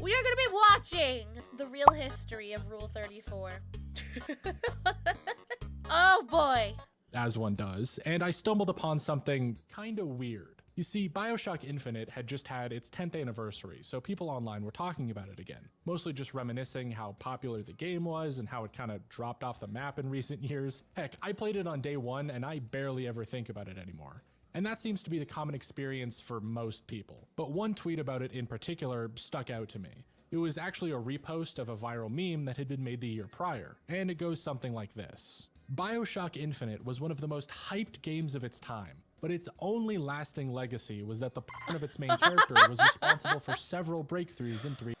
we are going to be watching the real history of Rule 34. Oh boy. As one does, and I stumbled upon something kind of weird. You see, BioShock Infinite had just had its 10th anniversary, so people online were talking about it again, mostly just reminiscing how popular the game was and how it kind of dropped off the map in recent years. Heck, I played it on day one and I barely ever think about it anymore. And that seems to be the common experience for most people. But one tweet about it in particular stuck out to me. It was actually a repost of a viral meme that had been made the year prior, and it goes something like this. BioShock Infinite was one of the most hyped games of its time, but its only lasting legacy was that the part of its main character was responsible for several breakthroughs in 3D.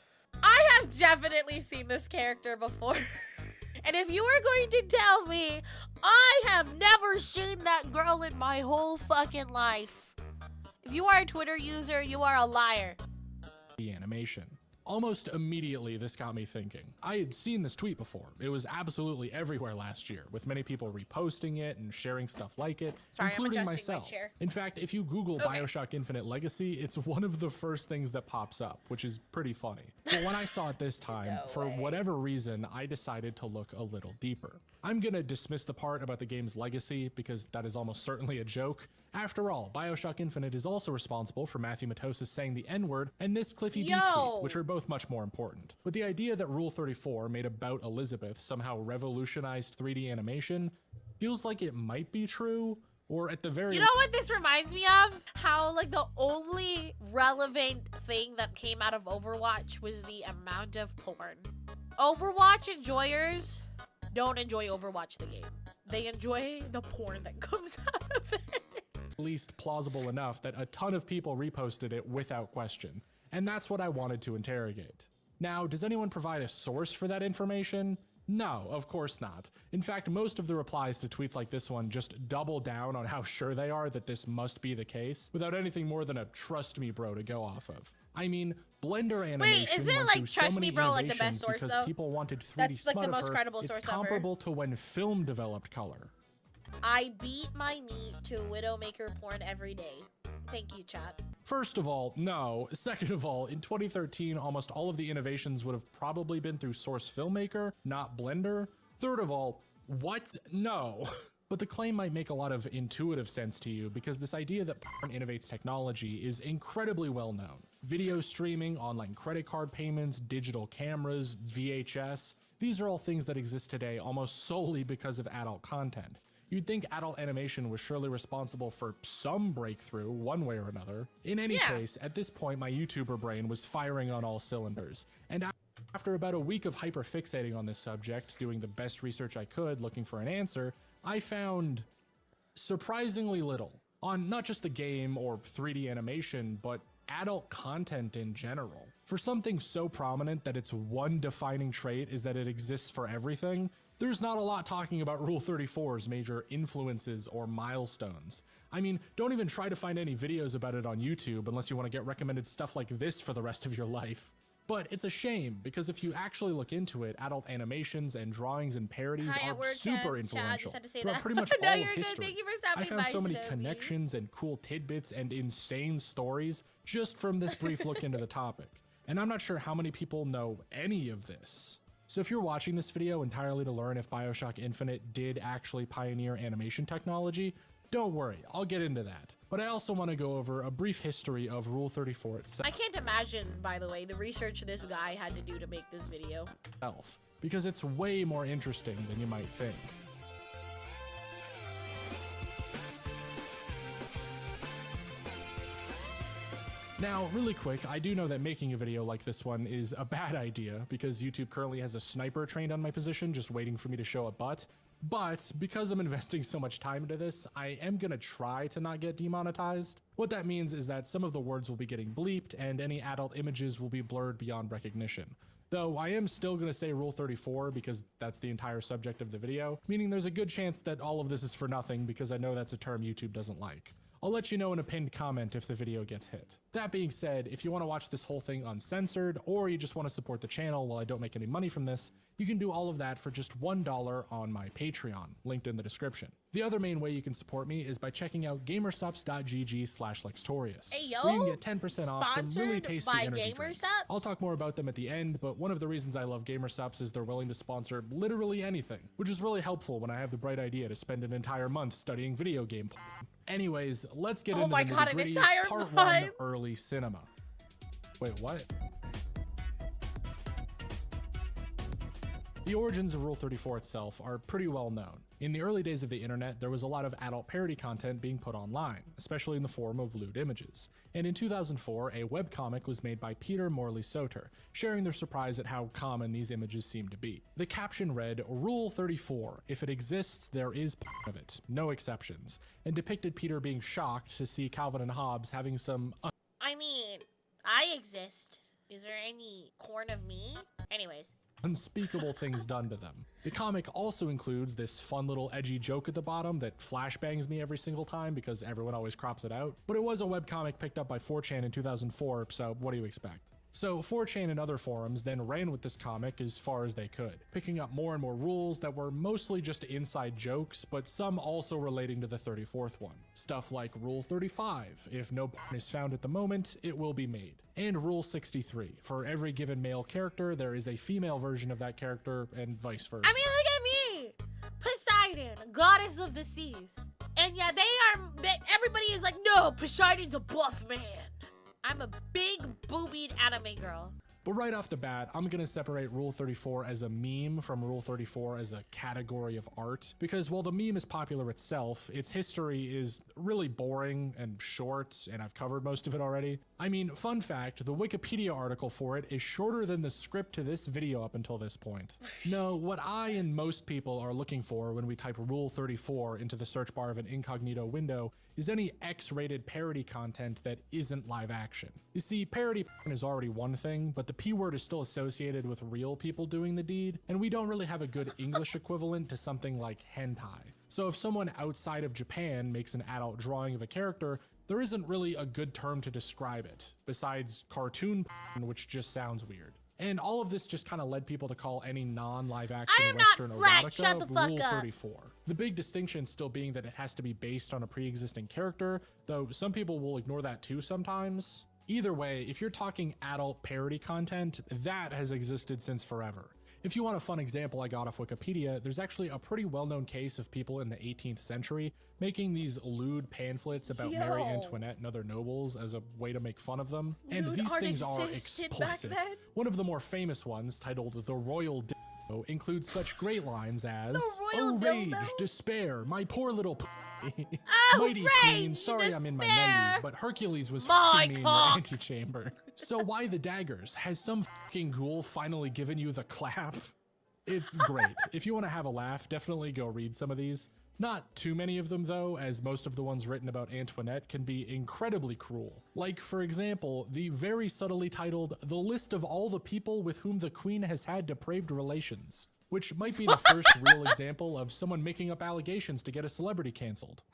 I have definitely seen this character before. And if you are going to tell me I have never seen that girl in my whole fucking life, if you are a Twitter user, you are a liar. The animation. Almost immediately, this got me thinking. I had seen this tweet before. It was absolutely everywhere last year, with many people reposting it and sharing stuff like it, including myself. In fact, if you Google BioShock Infinite Legacy, it's one of the first things that pops up, which is pretty funny. But when I saw it this time, for whatever reason, I decided to look a little deeper. I'm gonna dismiss the part about the game's legacy because that is almost certainly a joke. After all, BioShock Infinite is also responsible for Matthew Matosis saying the N-word and this Cliffy B tweet, which are both much more important. But the idea that Rule 34 made about Elizabeth somehow revolutionized 3D animation feels like it might be true, or at the very— You know what this reminds me of? How like the only relevant thing that came out of Overwatch was the amount of porn. Overwatch enjoyers don't enjoy Overwatch the game. They enjoy the porn that comes out of it. At least plausible enough that a ton of people reposted it without question. And that's what I wanted to interrogate. Now, does anyone provide a source for that information? No, of course not. In fact, most of the replies to tweets like this one just double down on how sure they are that this must be the case, without anything more than a trust me bro to go off of. I mean, Blender animation Wait, isn't like trust me bro like the best source because though? People wanted 3D That's like the most credible source ever. It's comparable to when film developed color. I beat my meat to Widowmaker porn every day. Thank you, chat. First of all, no. Second of all, in 2013, almost all of the innovations would have probably been through Source Filmmaker, not Blender. Third of all, what? No. But the claim might make a lot of intuitive sense to you because this idea that porn innovates technology is incredibly well known. Video streaming, online credit card payments, digital cameras, VHS, these are all things that exist today almost solely because of adult content. You'd think adult animation was surely responsible for some breakthrough one way or another. In any case, at this point my YouTuber brain was firing on all cylinders. And after about a week of hyperfixating on this subject, doing the best research I could looking for an answer, I found surprisingly little on not just the game or 3D animation, but adult content in general. For something so prominent that its one defining trait is that it exists for everything, there's not a lot talking about Rule 34's major influences or milestones. I mean, don't even try to find any videos about it on YouTube unless you want to get recommended stuff like this for the rest of your life. But it's a shame, because if you actually look into it, adult animations and drawings and parodies are super influential throughout pretty much all of history. I found so many connections and cool tidbits and insane stories just from this brief look into the topic. And I'm not sure how many people know any of this. So if you're watching this video entirely to learn if BioShock Infinite did actually pioneer animation technology, don't worry, I'll get into that. But I also want to go over a brief history of Rule 34 itself. I can't imagine, by the way, the research this guy had to do to make this video. Because it's way more interesting than you might think. Now, really quick, I do know that making a video like this one is a bad idea because YouTube currently has a sniper trained on my position just waiting for me to show a butt. But because I'm investing so much time into this, I am gonna try to not get demonetized. What that means is that some of the words will be getting bleeped and any adult images will be blurred beyond recognition. Though I am still gonna say Rule 34 because that's the entire subject of the video, meaning there's a good chance that all of this is for nothing because I know that's a term YouTube doesn't like. I'll let you know in a pinned comment if the video gets hit. That being said, if you want to watch this whole thing uncensored, or you just want to support the channel while I don't make any money from this, you can do all of that for just $1 on my Patreon, linked in the description. The other main way you can support me is by checking out gamersupps.gg/Lextorious, Hey, yo, where you can get 10% off some really tasty by energy drinks. Gamersups? I'll talk more about them at the end, but one of the reasons I love Gamersupps is they're willing to sponsor literally anything, which is really helpful when I have the bright idea to spend an entire month studying video game porn. Anyways, let's get into the nitty-gritty. Part 1, early cinema. Wait, what? The origins of Rule 34 itself are pretty well known. In the early days of the internet, there was a lot of adult parody content being put online, especially in the form of lewd images. And in 2004, a webcomic was made by Peter Morley-Soter, sharing their surprise at how common these images seem to be. The caption read, "Rule 34, if it exists, there is of it, no exceptions," and depicted Peter being shocked to see Calvin and Hobbes having some I mean, I exist. Is there any corn of me? Anyways. unspeakable things done to them. The comic also includes this fun little edgy joke at the bottom that flashbangs me every single time because everyone always crops it out, but it was a webcomic picked up by 4chan in 2004, so what do you expect? So 4chan and other forums then ran with this comic as far as they could, picking up more and more rules that were mostly just inside jokes, but some also relating to the 34th one. Stuff like Rule 35, if no porn is found at the moment, it will be made. And Rule 63, for every given male character, there is a female version of that character, and vice versa. I mean, look at me! Poseidon, goddess of the seas. And yeah, everybody is like, no, Poseidon's a buff man. I'm a big boobied anime girl. But right off the bat, I'm gonna separate Rule 34 as a meme from Rule 34 as a category of art, because while the meme is popular itself, its history is really boring and short, and I've covered most of it already. I mean, fun fact, the Wikipedia article for it is shorter than the script to this video up until this point. No, what I and most people are looking for when we type Rule 34 into the search bar of an incognito window is any X-rated parody content that isn't live action. You see, parody is already one thing, but the P word is still associated with real people doing the deed, and we don't really have a good English equivalent to something like hentai. So if someone outside of Japan makes an adult drawing of a character, there isn't really a good term to describe it, besides cartoon porn, which just sounds weird. And all of this just kind of led people to call any non-live action Western erotica Rule 34. The big distinction still being that it has to be based on a pre-existing character, though some people will ignore that too sometimes. Either way, if you're talking adult parody content, that has existed since forever. If you want a fun example I got off Wikipedia, there's actually a pretty well-known case of people in the 18th century making these lewd pamphlets about Mary Antoinette and other nobles as a way to make fun of them. And these things are explicit. One of the more famous ones, titled The Royal Dildo, includes such great lines as, "Oh rage, despair, my poor little mighty queen, sorry I'm in my menu, but Hercules was fucking me in your antechamber. So why the daggers? Has some fucking ghoul finally given you the clap?" It's great. If you want to have a laugh, definitely go read some of these. Not too many of them though, as most of the ones written about Antoinette can be incredibly cruel. Like, for example, the very subtly titled "The List of All the People with Whom the Queen Has Had Depraved Relations," which might be the first real example of someone making up allegations to get a celebrity canceled.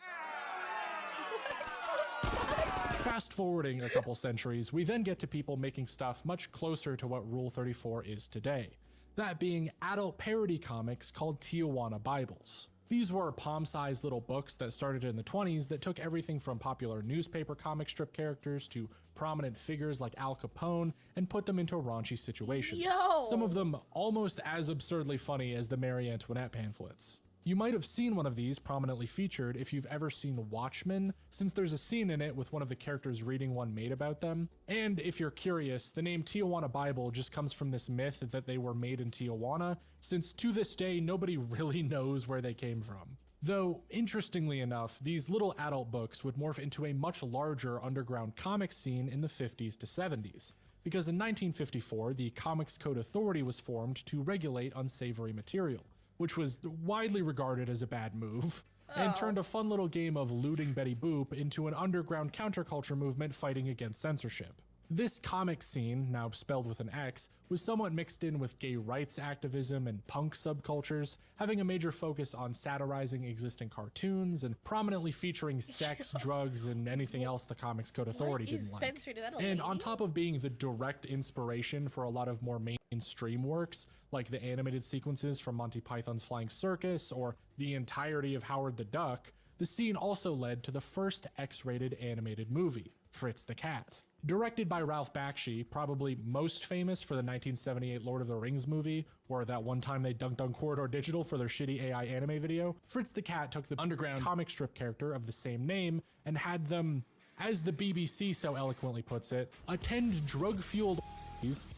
Fast forwarding a couple centuries, we then get to people making stuff much closer to what Rule 34 is today. That being adult parody comics called Tijuana Bibles. These were palm-sized little books that started in the 20s that took everything from popular newspaper comic strip characters to prominent figures like Al Capone and put them into raunchy situations. Some of them almost as absurdly funny as the Marie Antoinette pamphlets. You might have seen one of these prominently featured if you've ever seen Watchmen, since there's a scene in it with one of the characters reading one made about them. And if you're curious, the name Tijuana Bible just comes from this myth that they were made in Tijuana, since to this day nobody really knows where they came from. Though, interestingly enough, these little adult books would morph into a much larger underground comic scene in the 50s to 70s, because in 1954 the Comics Code Authority was formed to regulate unsavory material, which was widely regarded as a bad move, and turned a fun little game of looting Betty Boop into an underground counterculture movement fighting against censorship. This comic scene, now spelled with an X, was somewhat mixed in with gay rights activism and punk subcultures, having a major focus on satirizing existing cartoons and prominently featuring sex, drugs, and anything else the Comics Code Authority didn't like. Censored? Is that a And lady? on top of being the direct inspiration for a lot of more mainstream works, like the animated sequences from Monty Python's Flying Circus or the entirety of Howard the Duck, the scene also led to the first X-rated animated movie, Fritz the Cat. Directed by Ralph Bakshi, probably most famous for the 1978 Lord of the Rings movie, or that one time they dunked on Corridor Digital for their shitty AI anime video, Fritz the Cat took the underground comic strip character of the same name and had them, as the BBC so eloquently puts it, attend drug-fueled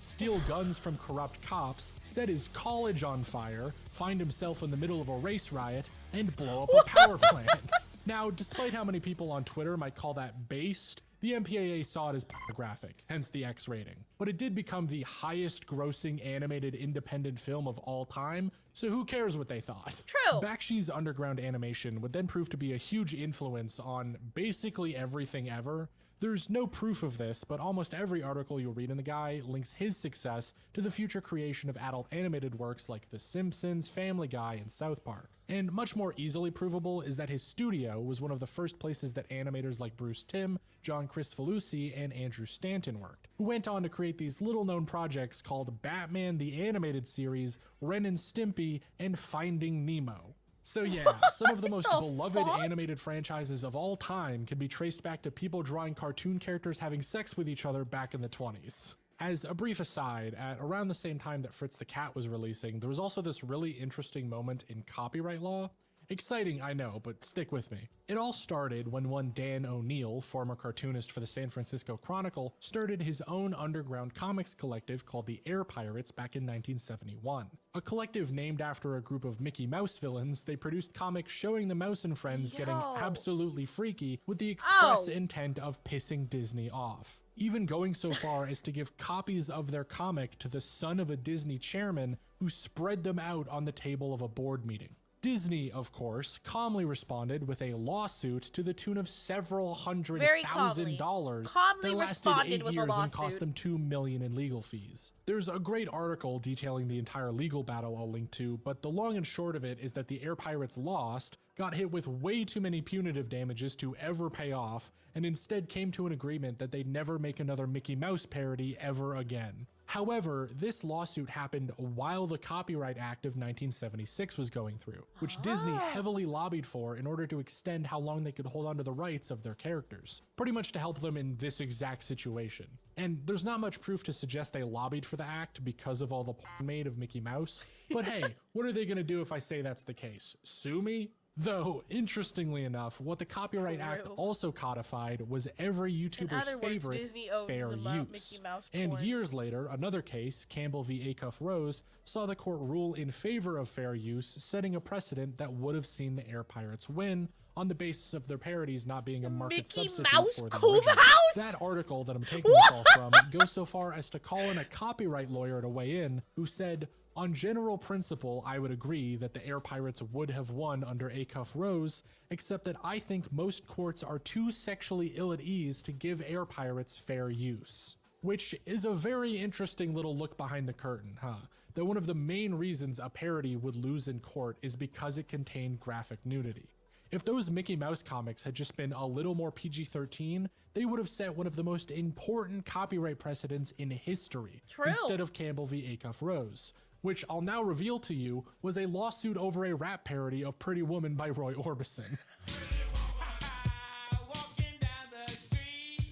steal guns from corrupt cops, set his college on fire, find himself in the middle of a race riot, and blow up a power plant. Now, despite how many people on Twitter might call that based, the MPAA saw it as pornographic, hence the X rating. But it did become the highest grossing animated independent film of all time, so who cares what they thought? True. Bakshi's underground animation would then prove to be a huge influence on basically everything ever. There's no proof of this, but almost every article you'll read in the guy links his success to the future creation of adult animated works like The Simpsons, Family Guy, and South Park. And much more easily provable is that his studio was one of the first places that animators like Bruce Timm, John Kricfalusi, and Andrew Stanton worked, who went on to create these little-known projects called Batman the Animated Series, Ren and Stimpy, and Finding Nemo. So yeah, some of the most beloved animated franchises of all time can be traced back to people drawing cartoon characters having sex with each other back in the 20s. As a brief aside, at around the same time that Fritz the Cat was releasing, there was also this really interesting moment in copyright law. Exciting, I know, but stick with me. It all started when one Dan O'Neill, former cartoonist for the San Francisco Chronicle, started his own underground comics collective called the Air Pirates back in 1971. A collective named after a group of Mickey Mouse villains, they produced comics showing the Mouse and Friends getting absolutely freaky with the express intent of pissing Disney off. Even going so far as to give copies of their comic to the son of a Disney chairman who spread them out on the table of a board meeting. Disney, of course, calmly responded with a lawsuit to the tune of several $100,000 that lasted 8 years and cost them $2 million in legal fees. There's a great article detailing the entire legal battle I'll link to, but the long and short of it is that the Air Pirates lost, got hit with way too many punitive damages to ever pay off, and instead came to an agreement that they'd never make another Mickey Mouse parody ever again. However, this lawsuit happened while the Copyright Act of 1976 was going through, which Disney heavily lobbied for in order to extend how long they could hold on to the rights of their characters, pretty much to help them in this exact situation. And there's not much proof to suggest they lobbied for the act because of all the porn made of Mickey Mouse, but hey, what are they gonna do if I say that's the case? Sue me? Though, interestingly enough, what the Copyright Act also codified was every YouTuber's favorite, fair use. And years later, another case, Campbell v. Acuff Rose, saw the court rule in favor of fair use, setting a precedent that would have seen the Air Pirates win on the basis of their parodies not being a market substitute for the original. That article that I'm taking this all from goes so far as to call in a copyright lawyer to weigh in, who said, "On general principle, I would agree that the Air Pirates would have won under Acuff Rose, except that I think most courts are too sexually ill at ease to give Air Pirates fair use." Which is a very interesting little look behind the curtain, huh? That one of the main reasons a parody would lose in court is because it contained graphic nudity. If those Mickey Mouse comics had just been a little more PG-13, they would have set one of the most important copyright precedents in history, instead of Campbell v. Acuff Rose, which I'll now reveal to you was a lawsuit over a rap parody of Pretty Woman by Roy Orbison.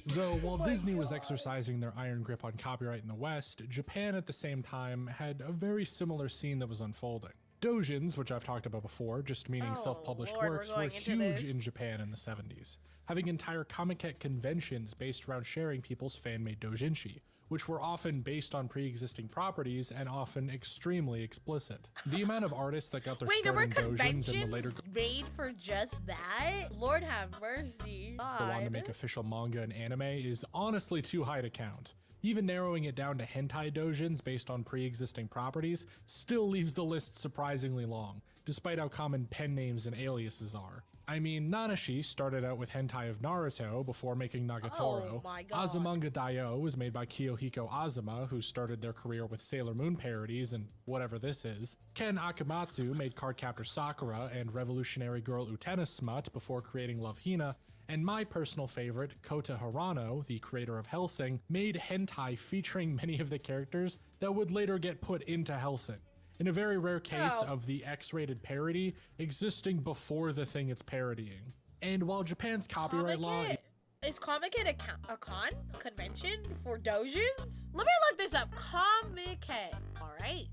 Though while Disney was exercising their iron grip on copyright in the West, Japan at the same time had a very similar scene that was unfolding. Doujins, which I've talked about before, just meaning self-published works, were huge in Japan in the 70s, having entire comiket conventions based around sharing people's fan-made doujinshi, which were often based on pre-existing properties and often extremely explicit. The amount of artists that got their start in doujins and the later made for just that? Lord have mercy. go on to make official manga and anime is honestly too high to count. Even narrowing it down to hentai doujins based on pre-existing properties still leaves the list surprisingly long, despite how common pen names and aliases are. I mean, Nanashi started out with hentai of Naruto before making Nagatoro. Oh my god. Azumanga Daioh was made by Kiyohiko Azuma, who started their career with Sailor Moon parodies and whatever this is. Ken Akamatsu made Cardcaptor Sakura and Revolutionary Girl Utena smut before creating Love Hina. And my personal favorite, Kota Hirano, the creator of Hellsing, made hentai featuring many of the characters that would later get put into Hellsing. In a very rare case of the X-rated parody existing before the thing it's parodying. And while Japan's copyright law... Is Comic-Con a convention for doujins? Let me look this up. Comic-Con. Alright.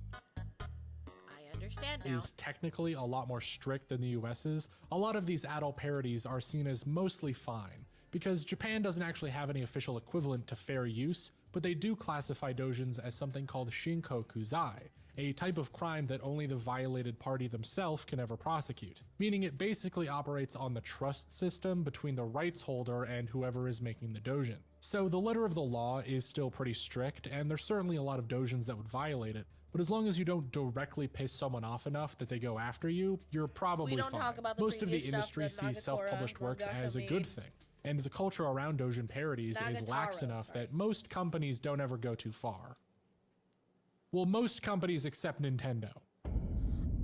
I understand now. Is technically a lot more strict than the US's. A lot of these adult parodies are seen as mostly fine, because Japan doesn't actually have any official equivalent to fair use, but they do classify doujins as something called Shinko Kuzai, a type of crime that only the violated party themselves can ever prosecute, meaning it basically operates on the trust system between the rights holder and whoever is making the doujin. So the letter of the law is still pretty strict, and there's certainly a lot of doujins that would violate it, but as long as you don't directly piss someone off enough that they go after you, you're probably fine. Most of the industry sees self-published works as a good thing, and the culture around doujin parodies is lax enough that most companies don't ever go too far. Well, most companies except Nintendo.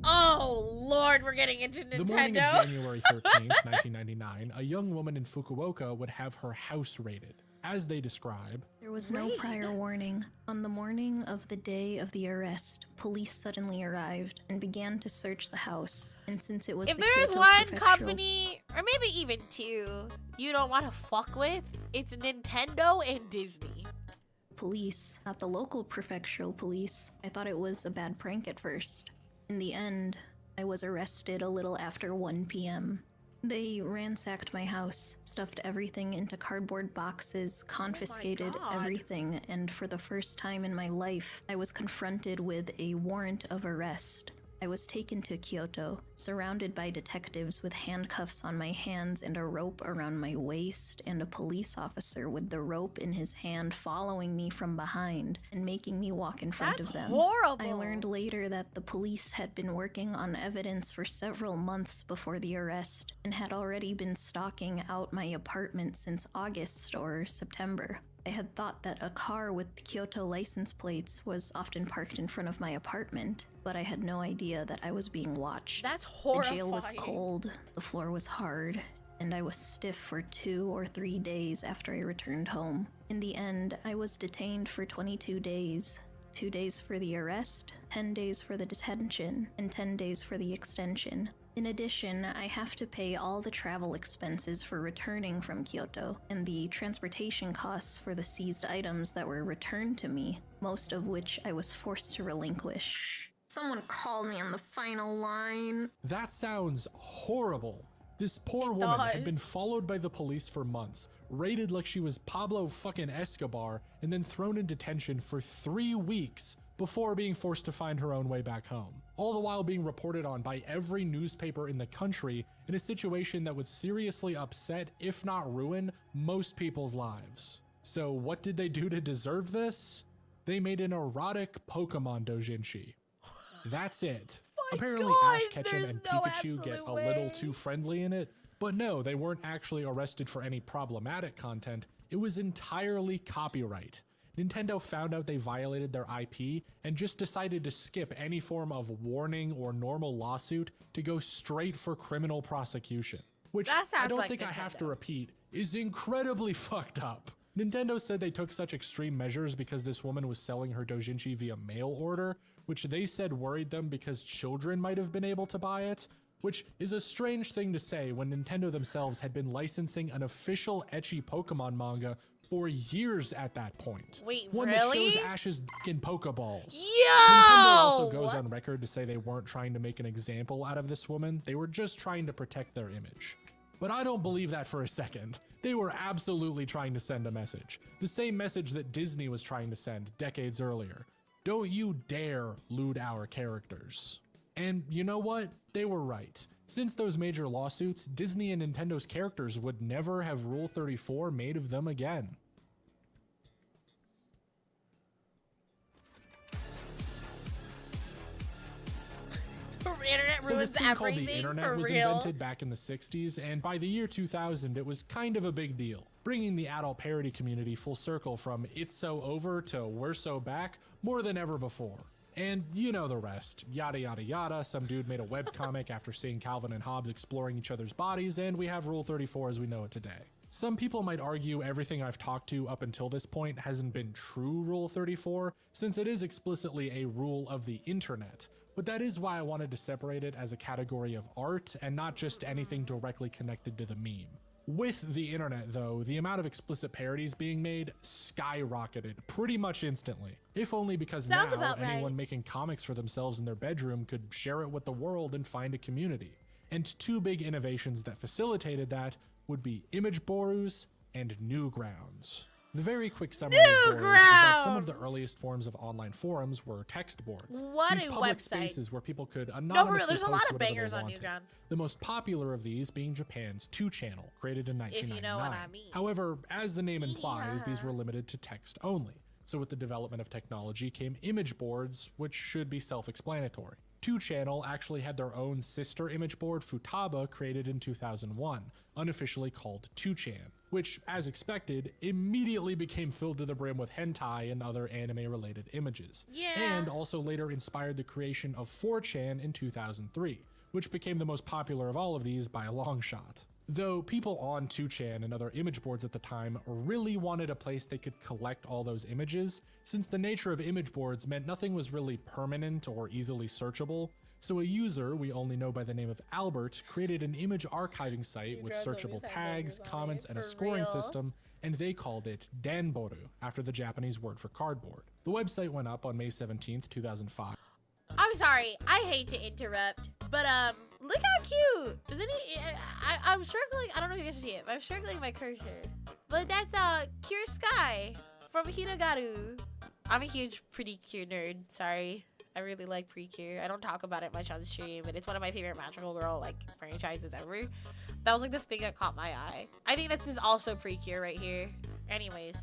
Oh, Lord, we're getting into Nintendo. The morning of January 13th, 1999, a young woman in Fukuoka would have her house raided. As they describe, there was no prior warning. On the morning of the day of the arrest, police suddenly arrived and began to search the house. And since it was if there is one company, or maybe even two, you don't want to fuck with, it's Nintendo and Disney. Police, not the local prefectural police. I thought it was a bad prank at first. In the end, I was arrested a little after 1 p.m. They ransacked my house, stuffed everything into cardboard boxes, confiscated everything, and for the first time in my life, I was confronted with a warrant of arrest. I was taken to Kyoto, surrounded by detectives with handcuffs on my hands and a rope around my waist, and a police officer with the rope in his hand following me from behind and making me walk in front of them. Horrible. I learned later that the police had been working on evidence for several months before the arrest and had already been stalking out my apartment since August or September. I had thought that a car with Kyoto license plates was often parked in front of my apartment, but I had no idea that I was being watched. That's horrifying. The jail was cold, the floor was hard, and I was stiff for 2 or 3 days after I returned home. In the end, I was detained for 22 days. 2 days for the arrest, 10 days for the detention, and 10 days for the extension. In addition, I have to pay all the travel expenses for returning from Kyoto, and the transportation costs for the seized items that were returned to me, most of which I was forced to relinquish. Someone called me on the final line. That sounds horrible. This poor woman had been followed by the police for months, raided like she was Pablo fucking Escobar, and then thrown in detention for 3 weeks before being forced to find her own way back home. All the while being reported on by every newspaper in the country in a situation that would seriously upset, if not ruin, most people's lives. So what did they do to deserve this? They made an erotic Pokemon doujinshi. That's it. Apparently Ash Ketchum and Pikachu get a little too friendly in it, but no, they weren't actually arrested for any problematic content. It was entirely copyright. Nintendo found out they violated their IP and just decided to skip any form of warning or normal lawsuit to go straight for criminal prosecution. Which I don't think I have to repeat is incredibly fucked up. Nintendo said they took such extreme measures because this woman was selling her doujinshi via mail order, which they said worried them because children might have been able to buy it, which is a strange thing to say when Nintendo themselves had been licensing an official ecchi Pokemon manga for years at that point. Wait, one really? that shows Ash's dick in Pokeballs. Yo! Nintendo also goes on record to say they weren't trying to make an example out of this woman, they were just trying to protect their image. But I don't believe that for a second. They were absolutely trying to send a message. The same message that Disney was trying to send decades earlier. Don't you dare lewd our characters. And you know what? They were right. Since those major lawsuits, Disney and Nintendo's characters would never have Rule34 made of them again. internet So ruins this thing called the everything, internet for was real. invented back in the 60s, and by the year 2000, it was kind of a big deal, bringing the adult parody community full circle from it's so over to we're so back more than ever before. And you know the rest, yada yada yada, some dude made a webcomic after seeing Calvin and Hobbes exploring each other's bodies, and we have Rule 34 as we know it today. Some people might argue everything I've talked to up until this point hasn't been true Rule 34, since it is explicitly a rule of the internet, but that is why I wanted to separate it as a category of art and not just anything directly connected to the meme. With the internet though, the amount of explicit parodies being made skyrocketed pretty much instantly. If only because Sounds now about anyone right. making comics for themselves in their bedroom could share it with the world and find a community. And two big innovations that facilitated that would be image borus and Newgrounds. The very quick summary of borus is that some of the Newgrounds! earliest forms of online forums were text boards. What These a public website. spaces where people could No, anonymously for real, there's a lot post of whatever they bangers on wanted. Newgrounds. The most popular of these being Japan's 2channel, created in If 1999. you know what I mean. However, as the name implies, these Yeah. were limited to text only. So with the development of technology came image boards, which should be self-explanatory. 2channel actually had their own sister image board, Futaba, created in 2001, unofficially called 2chan, which, as expected, immediately became filled to the brim with hentai and other anime-related images, Yeah. and also later inspired the creation of 4chan in 2003, which became the most popular of all of these by a long shot. Though people on 2chan and other image boards at the time really wanted a place they could collect all those images, since the nature of image boards meant nothing was really permanent or easily searchable, so a user we only know by the name of Albert created an image archiving site with guys searchable always have tags, bangers on comments, it, and a for scoring real. system, and they called it Danboru, after the Japanese word for cardboard. The website went up on May 17th, 2005. I'm sorry, I hate to interrupt, but look how cute. Isn't he? I'm circling. I don't know if you guys see it, but I'm circling my cursor. But that's Cure Sky from Hinagaru. I'm a huge Pretty Cure nerd. Sorry, I really like Precure. I don't talk about it much on the stream, but it's one of my favorite magical girl like franchises ever. That was like the thing that caught my eye. I think this is also Precure right here. Anyways.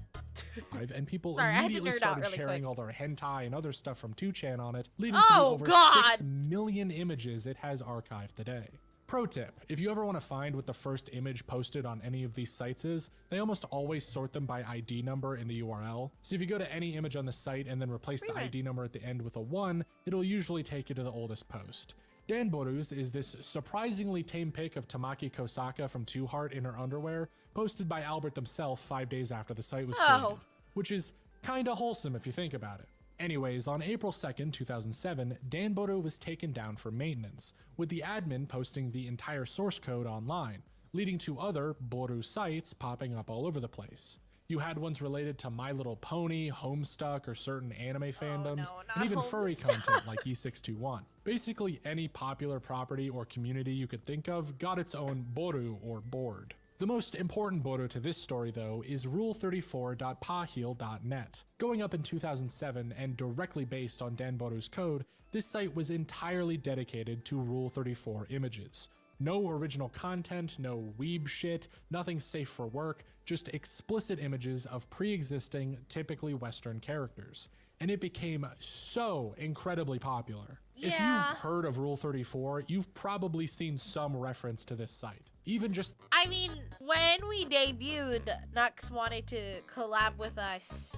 And people Sorry, I had to immediately nerd out started really sharing quick. all their hentai and other stuff from 2chan on it, leading Oh, to over God! 6 million images it has archived today. Pro tip, if you ever want to find what the first image posted on any of these sites is, they almost always sort them by ID number in the URL. So if you go to any image on the site and then replace the Really? ID number at the end with a 1, it'll usually take you to the oldest post. Danboru's is this surprisingly tame pic of Tamaki Kosaka from Two Heart in her underwear, posted by Albert himself 5 days after the site was created, Oh. which is kinda wholesome if you think about it. Anyways, on April 2nd, 2007, Danboru was taken down for maintenance, with the admin posting the entire source code online, leading to other Boru sites popping up all over the place. You had ones related to My Little Pony, Homestuck, or certain anime fandoms, not and even furry Homestuck. content like E621. Basically, any popular property or community you could think of got its own Boru or board. The most important Boru to this story, though, is Rule34.pahil.net. Going up in 2007 and directly based on Danboru's code, this site was entirely dedicated to Rule34 images. No original content, no weeb shit, nothing safe for work, just explicit images of pre-existing, typically Western characters. And it became so incredibly popular. If Yeah. you've heard of Rule34, you've probably seen some reference to this site. Even just I mean, when we debuted, Nux wanted to collab with us.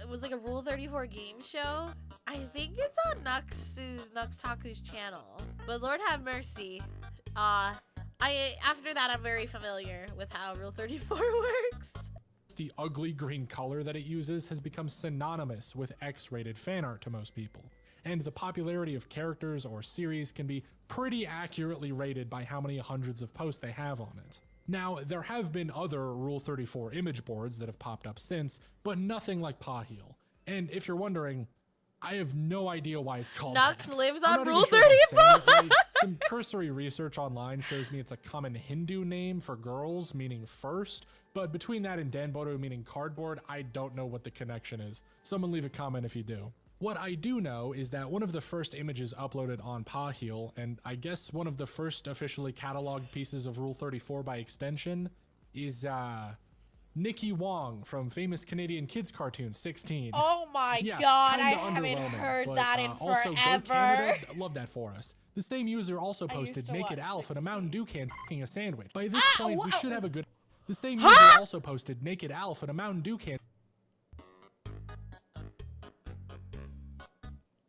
It was like a Rule 34 game show. I think it's on Nux Taku's channel. But Lord have mercy. After that, I'm very familiar with how Rule 34 works. the ugly green color that it uses has become synonymous with X-rated fan art to most people. And the popularity of characters or series can be pretty accurately rated by how many hundreds of posts they have on it. Now, there have been other Rule 34 image boards that have popped up since, but nothing like Pahil. And if you're wondering, I have no idea why it's called Nux that. lives I'm on not Rule even sure if I'm saying it 34. right. Some cursory research online shows me it's a common Hindu name for girls, meaning first, but between that and Danboru meaning cardboard, I don't know what the connection is. Someone leave a comment if you do. What I do know is that one of the first images uploaded on Pahil, and I guess one of the first officially cataloged pieces of Rule 34 by extension, is Nikki Wong from famous Canadian kids cartoon 16. Oh my Yeah, god, I kinda haven't underwhelming, heard but, that in also, go forever. Canada, love that for us. The same user also I used posted to naked watch Alf in a 16. Mountain Dew can f***ing a sandwich. By this point, we should have a good... The same user also posted naked Alf in a Mountain Dew can...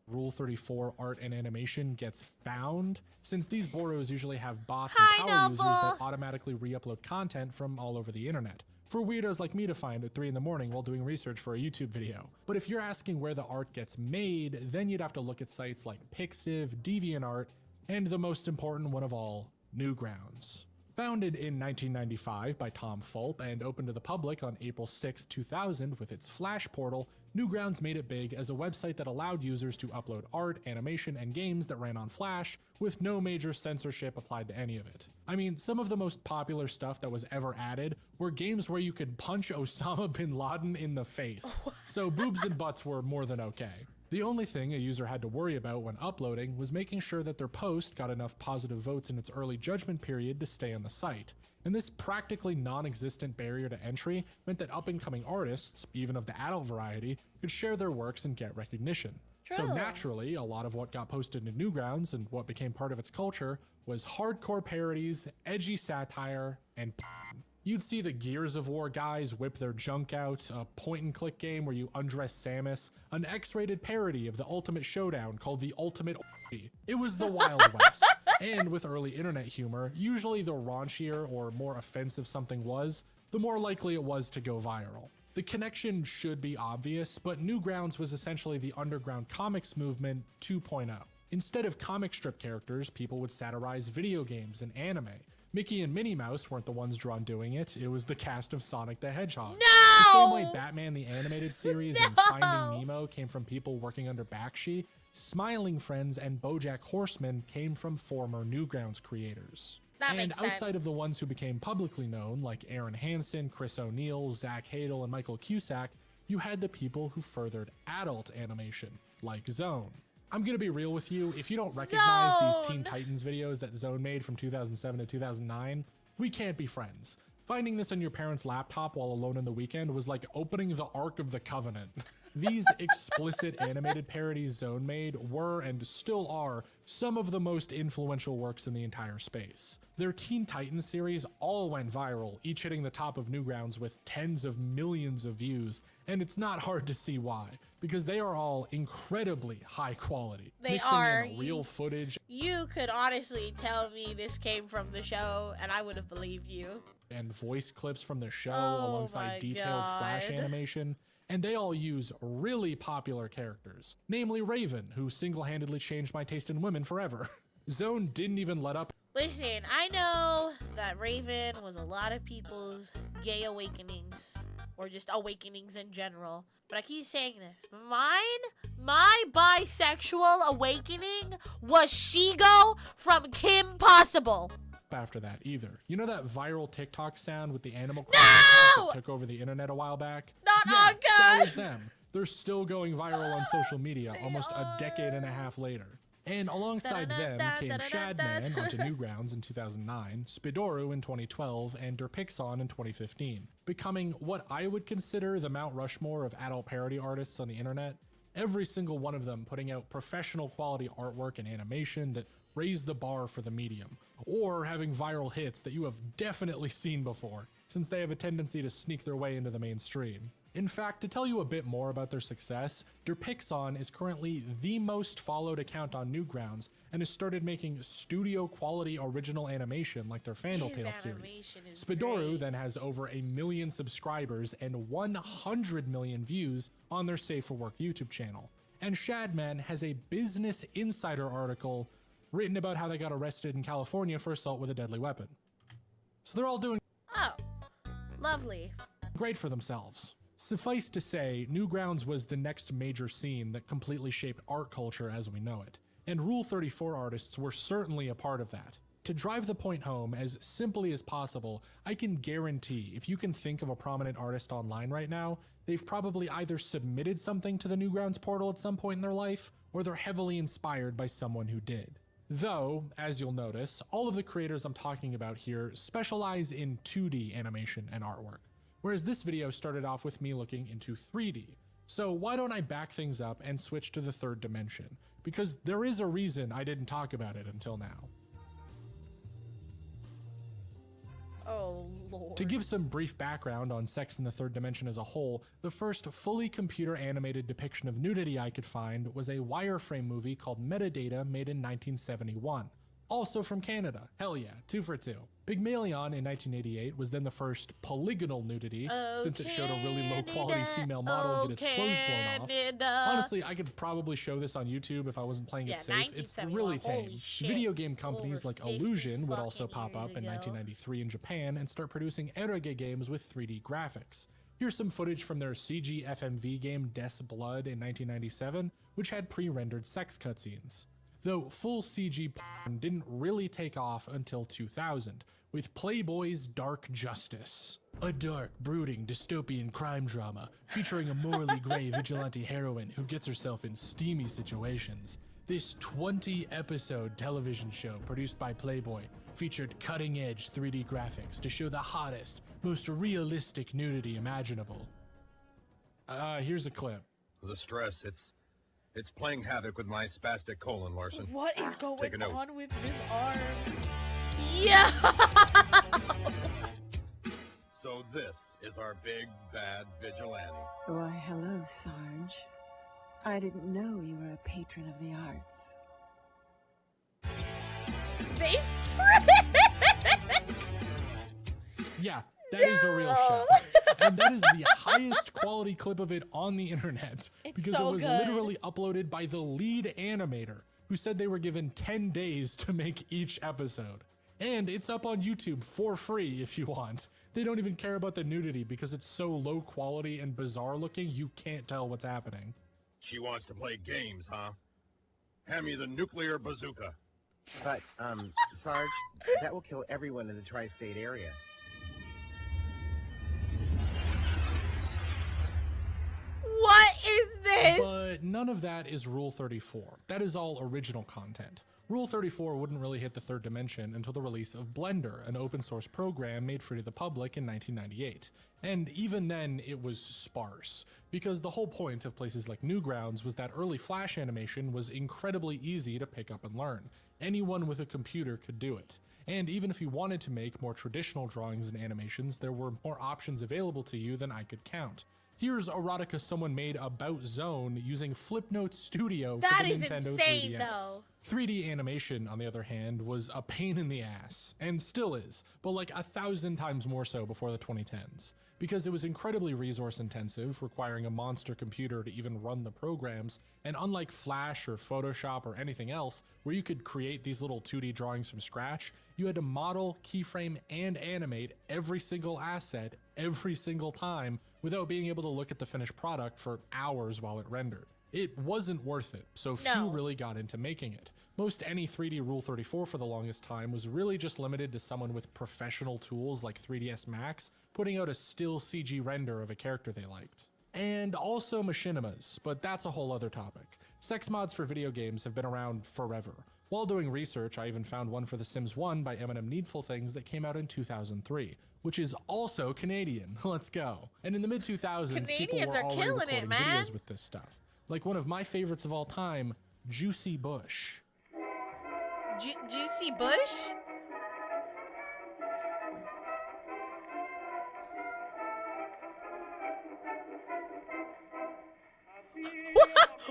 Rule 34 art and animation gets found, since these Boros usually have bots and Hi, power users that Noble. automatically re-upload content from all over the internet. For weirdos like me to find at 3 in the morning while doing research for a YouTube video. But if you're asking where the art gets made, then you'd have to look at sites like Pixiv, DeviantArt, and the most important one of all, Newgrounds. Founded in 1995 by Tom Fulp and opened to the public on April 6, 2000 with its Flash portal, Newgrounds made it big as a website that allowed users to upload art, animation, and games that ran on Flash with no major censorship applied to any of it. I mean, some of the most popular stuff that was ever added were games where you could punch Osama bin Laden in the face, so boobs and butts were more than okay. The only thing a user had to worry about when uploading was making sure that their post got enough positive votes in its early judgment period to stay on the site. And this practically non-existent barrier to entry meant that up-and-coming artists, even of the adult variety, could share their works and get recognition. So True. naturally, a lot of what got posted to Newgrounds and what became part of its culture was hardcore parodies, edgy satire, and You'd see the Gears of War guys whip their junk out, a point-and-click game where you undress Samus, an X-rated parody of the Ultimate Showdown called the Ultimate Orgy. It was the Wild West. And with early internet humor, usually the raunchier or more offensive something was, the more likely it was to go viral. The connection should be obvious, but Newgrounds was essentially the underground comics movement 2.0. Instead of comic strip characters, people would satirize video games and anime. Mickey and Minnie Mouse weren't the ones drawn doing it, it was the cast of Sonic the Hedgehog. No! The same way Batman the Animated Series and Finding Nemo came from people working under Bakshi, Smiling Friends and BoJack Horseman came from former Newgrounds creators. That And makes sense. outside of the ones who became publicly known, like Aaron Hansen, Chris O'Neill, Zach Hadel, and Michael Cusack, you had the people who furthered adult animation, like Zone. I'm gonna be real with you, if you don't recognize these Teen Zone. Titans videos that Zone made from 2007 to 2009, we can't be friends. Finding this on your parents' laptop while alone in the weekend was like opening the Ark of the Covenant. These explicit animated parodies Zone made were and still are some of the most influential works in the entire space. Their Teen Titans series all went viral, each hitting the top of Newgrounds with tens of millions of views, and it's not hard to see why, because they are all incredibly high quality. They mixing are. in real footage You could honestly tell me this came from the show, and I would have believed you. and voice clips from the show Oh my alongside detailed Flash God. animation, and they all use really popular characters, namely Raven, who single-handedly changed my taste in women forever. Zone didn't even let up. Listen, I know that Raven was a lot of people's gay awakenings, or just awakenings in general, but I keep saying this. My bisexual awakening was Shigo from Kim Possible. After that either. You know that viral TikTok sound with the Animal No! Crossing that took over the internet a while back? Not Yeah, that Anka! was them. They're still going viral on social media almost a decade and a half later. And alongside them came Shadman onto Newgrounds in 2009, Spidoru in 2012, and Derpixon in 2015, becoming what I would consider the Mount Rushmore of adult parody artists on the internet. Every single one of them putting out professional quality artwork and animation that raised the bar for the medium, or having viral hits that you have definitely seen before, since they have a tendency to sneak their way into the mainstream. In fact, to tell you a bit more about their success, Derpixon is currently the most followed account on Newgrounds and has started making studio quality original animation like their Fandle Tale series. animation is Spidoru great. then has over 1 million subscribers and 100 million views on their Safe for Work YouTube channel. And Shadman has a Business Insider article written about how they got arrested in California for assault with a deadly weapon. So they're all doing Oh, lovely. great for themselves. Suffice to say, Newgrounds was the next major scene that completely shaped art culture as we know it, and Rule 34 artists were certainly a part of that. To drive the point home as simply as possible, I can guarantee if you can think of a prominent artist online right now, they've probably either submitted something to the Newgrounds portal at some point in their life, or they're heavily inspired by someone who did. Though, as you'll notice, all of the creators I'm talking about here specialize in 2D animation and artwork. whereas this video started off with me looking into 3D. So why don't I back things up and switch to the third dimension? Because there is a reason I didn't talk about it until now. Oh, Lord. To give some brief background on sex in the third dimension as a whole, the first fully computer animated depiction of nudity I could find was a wireframe movie called Metadata made in 1971. Also from Canada. Hell yeah, 2 for 2. Pygmalion in 1988 was then the first polygonal nudity, since it showed a really low quality female model get its clothes blown off. Honestly, I could probably show this on YouTube if I wasn't playing it safe. It's really tame. Video game companies like Illusion would also pop up in 1993 in Japan and start producing eroge games with 3D graphics. Here's some footage from their CG FMV game Des Blood in 1997, which had pre-rendered sex cutscenes. Though full CG porn didn't really take off until 2000, with Playboy's Dark Justice. A dark, brooding, dystopian crime drama featuring a morally gray vigilante heroine who gets herself in steamy situations. This 20-episode television show produced by Playboy featured cutting-edge 3D graphics to show the hottest, most realistic nudity imaginable. Here's a clip. The stress, it's playing havoc with my spastic colon, Larson. What is going Take a note. on with his arm? Yeah! So this is our big, bad vigilante. Why, hello, Sarge. I didn't know you were a patron of the arts. They frick! Yeah, that is a real show. And that is the highest quality clip of it on the internet, because so it was good. literally uploaded by the lead animator, who said they were given 10 days to make each episode. And it's up on YouTube for free if you want. They don't even care about the nudity because it's so low quality and bizarre looking you can't tell what's happening. She wants to play games, huh? Hand me the nuclear bazooka. But, Sarge, that will kill everyone in the tri-state area. What is this? But none of that is Rule 34. That is all original content. Rule 34 wouldn't really hit the third dimension until the release of Blender, an open source program made free to the public in 1998. And even then, it was sparse, because the whole point of places like Newgrounds was that early Flash animation was incredibly easy to pick up and learn. Anyone with a computer could do it. And even if you wanted to make more traditional drawings and animations, there were more options available to you than I could count. Here's erotica someone made about Zone using Flipnote Studio for the Nintendo insane, 3DS. though. 3D animation, on the other hand, was a pain in the ass, and still is, but like 1,000 times more so before the 2010s, because it was incredibly resource intensive, requiring a monster computer to even run the programs, and unlike Flash or Photoshop or anything else, where you could create these little 2D drawings from scratch, you had to model, keyframe, and animate every single asset every single time without being able to look at the finished product for hours while it rendered. It wasn't worth it, so few really got into making it. Most any 3D Rule 34 for the longest time was really just limited to someone with professional tools like 3ds Max putting out a still CG render of a character they liked. And also machinimas, but that's a whole other topic. Sex mods for video games have been around forever. While doing research, I even found one for The Sims 1 by Eminem Needful Things that came out in 2003, which is also Canadian. Let's go. And in the mid-2000s, people were already recording videos with this stuff. Like one of my favorites of all time, Juicy Bush. Juicy Bush?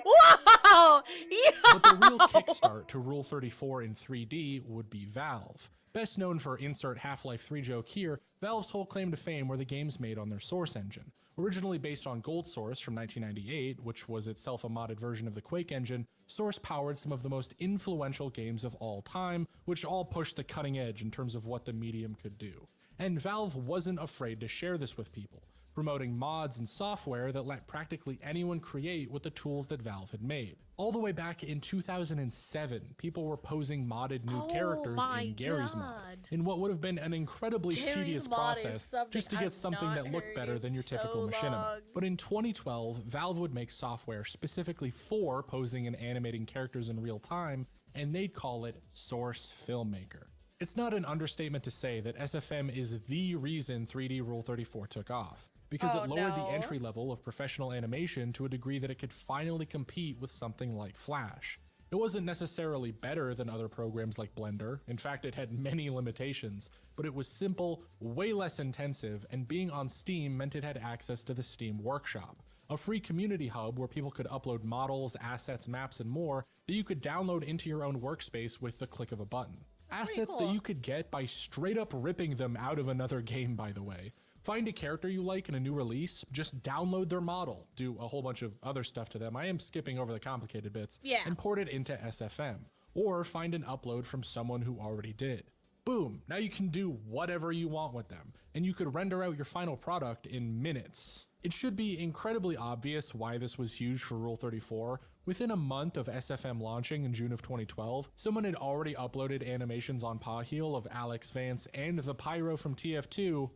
Whoa! Yo! But the real kickstart to Rule 34 in 3D would be Valve. Best known for insert Half-Life 3 joke here, Valve's whole claim to fame were the games made on their Source engine. Originally based on Gold Source from 1998, which was itself a modded version of the Quake engine, Source powered some of the most influential games of all time, which all pushed the cutting edge in terms of what the medium could do. And Valve wasn't afraid to share this with people, promoting mods and software that let practically anyone create with the tools that Valve had made. All the way back in 2007, people were posing modded new characters in Gary's mod, in what would have been an incredibly tedious process just to get something that looked better than your typical machinima. But in 2012, Valve would make software specifically for posing and animating characters in real time, and they'd call it Source Filmmaker. It's not an understatement to say that SFM is the reason 3D Rule 34 took off, because Oh, it lowered the no. entry level of professional animation to a degree that it could finally compete with something like Flash. It wasn't necessarily better than other programs like Blender. In fact, it had many limitations, but it was simple, way less intensive, and being on Steam meant it had access to the Steam Workshop, a free community hub where people could upload models, assets, maps, and more that you could download into your own workspace with the click of a button. That's Assets pretty that you could get by straight up ripping them out of another game, by the way. Find a character you like in a new release, just download their model, do a whole bunch of other stuff to them. I am skipping over the complicated bits, Yeah. and port it into SFM. Or find an upload from someone who already did. Boom, now you can do whatever you want with them, and you could render out your final product in minutes. It should be incredibly obvious why this was huge for Rule 34. Within a month of SFM launching in June of 2012, someone had already uploaded animations on Paheel of Alex Vance and the Pyro from TF2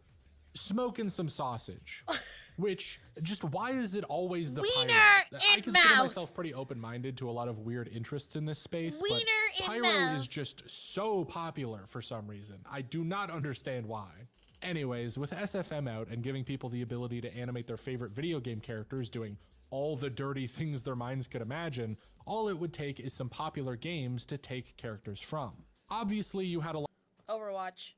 smoking some sausage. Which, just why is it always the Wiener Pyro? I in consider mouth. myself pretty open-minded to a lot of weird interests in this space, Wiener but in Pyro mouth. is just so popular for some reason. I do not understand why. Anyways, with SFM out and giving people the ability to animate their favorite video game characters doing all the dirty things their minds could imagine, all it would take is some popular games to take characters from. Obviously, you had a Overwatch.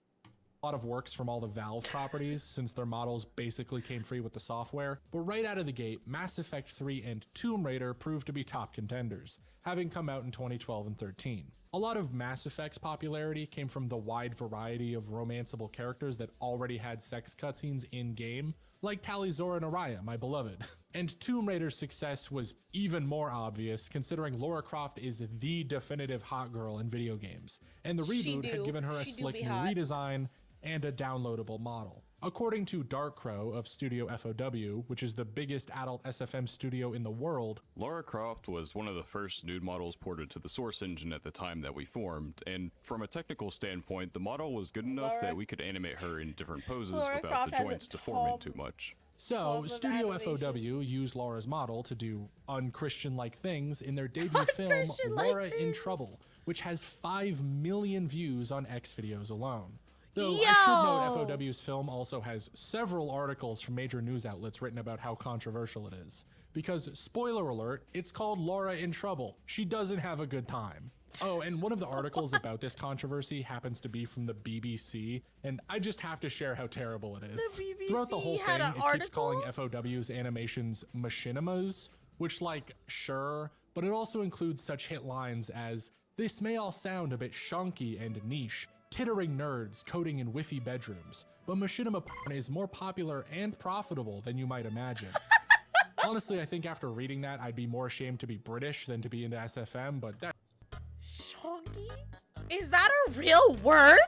lot of works from all the Valve properties since their models basically came free with the software, but right out of the gate, Mass Effect 3 and Tomb Raider proved to be top contenders, having come out in 2012 and 13. A lot of Mass Effect's popularity came from the wide variety of romanceable characters that already had sex cutscenes in-game, like Tali'Zorah and Araya, my beloved. And Tomb Raider's success was even more obvious, considering Lara Croft is the definitive hot girl in video games, and the She reboot had do. given her a She do slick be new hot. redesign and a downloadable model. According to Dark Crow of Studio FOW, which is the biggest adult SFM studio in the world, Lara Croft was one of the first nude models ported to the Source engine at the time that we formed, and from a technical standpoint, the model was good enough Lara- that we could animate her in different poses Lara without Croft the has a joints deforming tall- too much. so Form of Studio animation. FOW used Laura's model to do unchristian-like things in their debut film Unchristian-like Laura in things. Trouble, which has 5 million views on X videos alone. Though I Yo! should note FOW's film also has several articles from major news outlets written about how controversial it is. Because, spoiler alert, it's called Laura in Trouble. She doesn't have a good time. Oh, and one of the articles about this controversy happens to be from the BBC, and I just have to share how terrible it is. The BBC Throughout the whole had thing, an it keeps calling article? FOW's animations machinimas, which, like, sure, but it also includes such hit lines as, "This may all sound a bit shonky and niche, tittering nerds coding in whiffy bedrooms, but machinima porn is more popular and profitable than you might imagine." Honestly, I think after reading that, I'd be more ashamed to be British than to be into SFM, but Shonky? Is that a real word?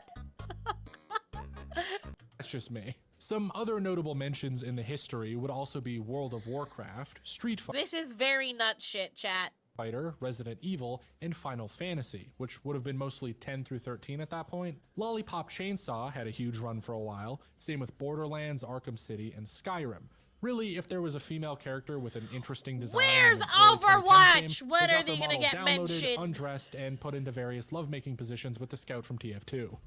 that's just me. Some other notable mentions in the history would also be World of Warcraft, Street This is very nut shit, chat. Fighter, Resident Evil, and Final Fantasy, which would have been mostly 10 through 13 at that point. Lollipop Chainsaw had a huge run for a while, same with Borderlands, Arkham City, and Skyrim. Really, if there was a female character with an interesting design, Where's in an early 2010 Overwatch? game, When they are got they their gonna model get downloaded, mentioned? undressed, and put into various lovemaking positions with the scout from TF2.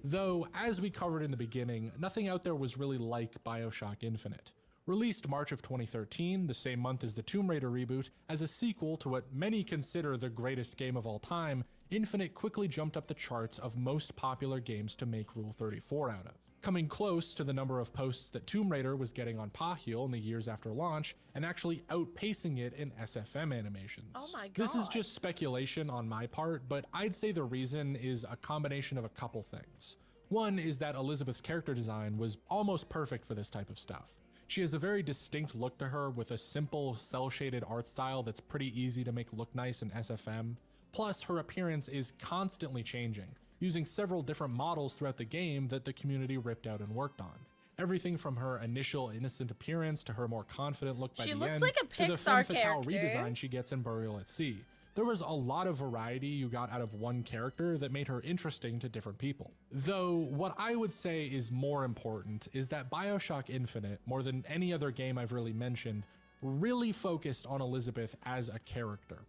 Though, as we covered in the beginning, nothing out there was really like BioShock Infinite. Released March of 2013, the same month as the Tomb Raider reboot, as a sequel to what many consider the greatest game of all time, Infinite quickly jumped up the charts of most popular games to make Rule 34 out of, coming close to the number of posts that Tomb Raider was getting on Paheel in the years after launch, and actually outpacing it in SFM animations. Oh my This is God. just speculation on my part, but I'd say the reason is a combination of a couple things. One is that Elizabeth's character design was almost perfect for this type of stuff. She has a very distinct look to her with a simple cel-shaded art style that's pretty easy to make look nice in SFM. Plus, her appearance is constantly changing, using several different models throughout the game that the community ripped out and worked on. Everything from her initial innocent appearance to her more confident look by She the looks end like a to the Pixar femme fatale character. redesign she gets in Burial at Sea. There was a lot of variety you got out of one character that made her interesting to different people. Though, what I would say is more important is that BioShock Infinite, more than any other game I've really mentioned, really focused on Elizabeth as a character.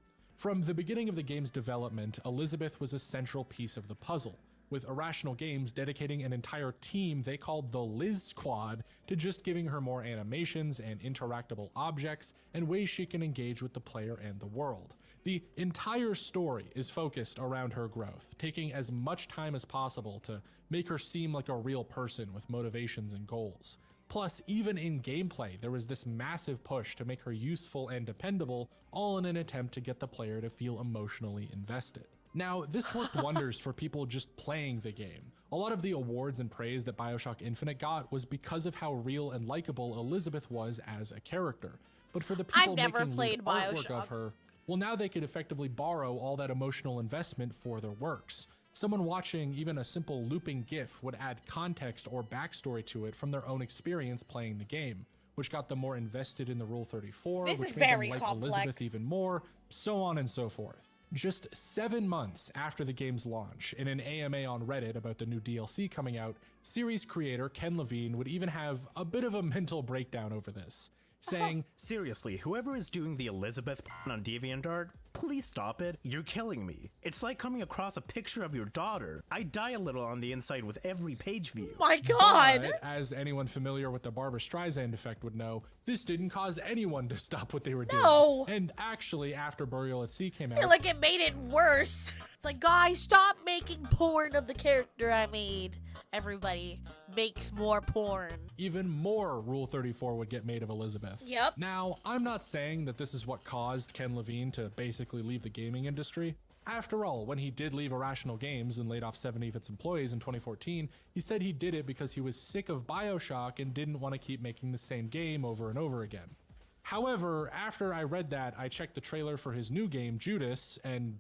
From the beginning of the game's development, Elizabeth was a central piece of the puzzle, with Irrational Games dedicating an entire team they called the Liz Squad to just giving her more animations and interactable objects and ways she can engage with the player and the world. The entire story is focused around her growth, taking as much time as possible to make her seem like a real person with motivations and goals. Plus, even in gameplay, there was this massive push to make her useful and dependable, all in an attempt to get the player to feel emotionally invested. Now, this worked wonders for people just playing the game. A lot of the awards and praise that BioShock Infinite got was because of how real and likable Elizabeth was as a character. But for the people making lewd artwork of her, well, now they could effectively borrow all that emotional investment for their works. Someone watching even a simple looping GIF would add context or backstory to it from their own experience playing the game, which got them more invested in the Rule34, which made them like Elizabeth even more, so on and so forth. Just 7 months after the game's launch, in an AMA on Reddit about the new DLC coming out, series creator Ken Levine would even have a bit of a mental breakdown over this, saying, "Seriously, whoever is doing the Elizabeth on DeviantArt, please stop it. You're killing me. It's like coming across a picture of your daughter. I die a little on the inside with every page view." My God! But, as anyone familiar with the Barbra Streisand effect would know, this didn't cause anyone to stop what they were doing. No! And actually, after Burial at Sea came I out, feel like it made it worse. It's like, guys, stop making porn of the character I made. Everybody makes more porn. even more Rule 34 would get made of Elizabeth. Yep. Now, I'm not saying that this is what caused Ken Levine to basically leave the gaming industry. After all, when he did leave Irrational Games and laid off 70 of its employees in 2014, he said he did it because he was sick of BioShock and didn't want to keep making the same game over and over again. However, after I read that, I checked the trailer for his new game, Judas, and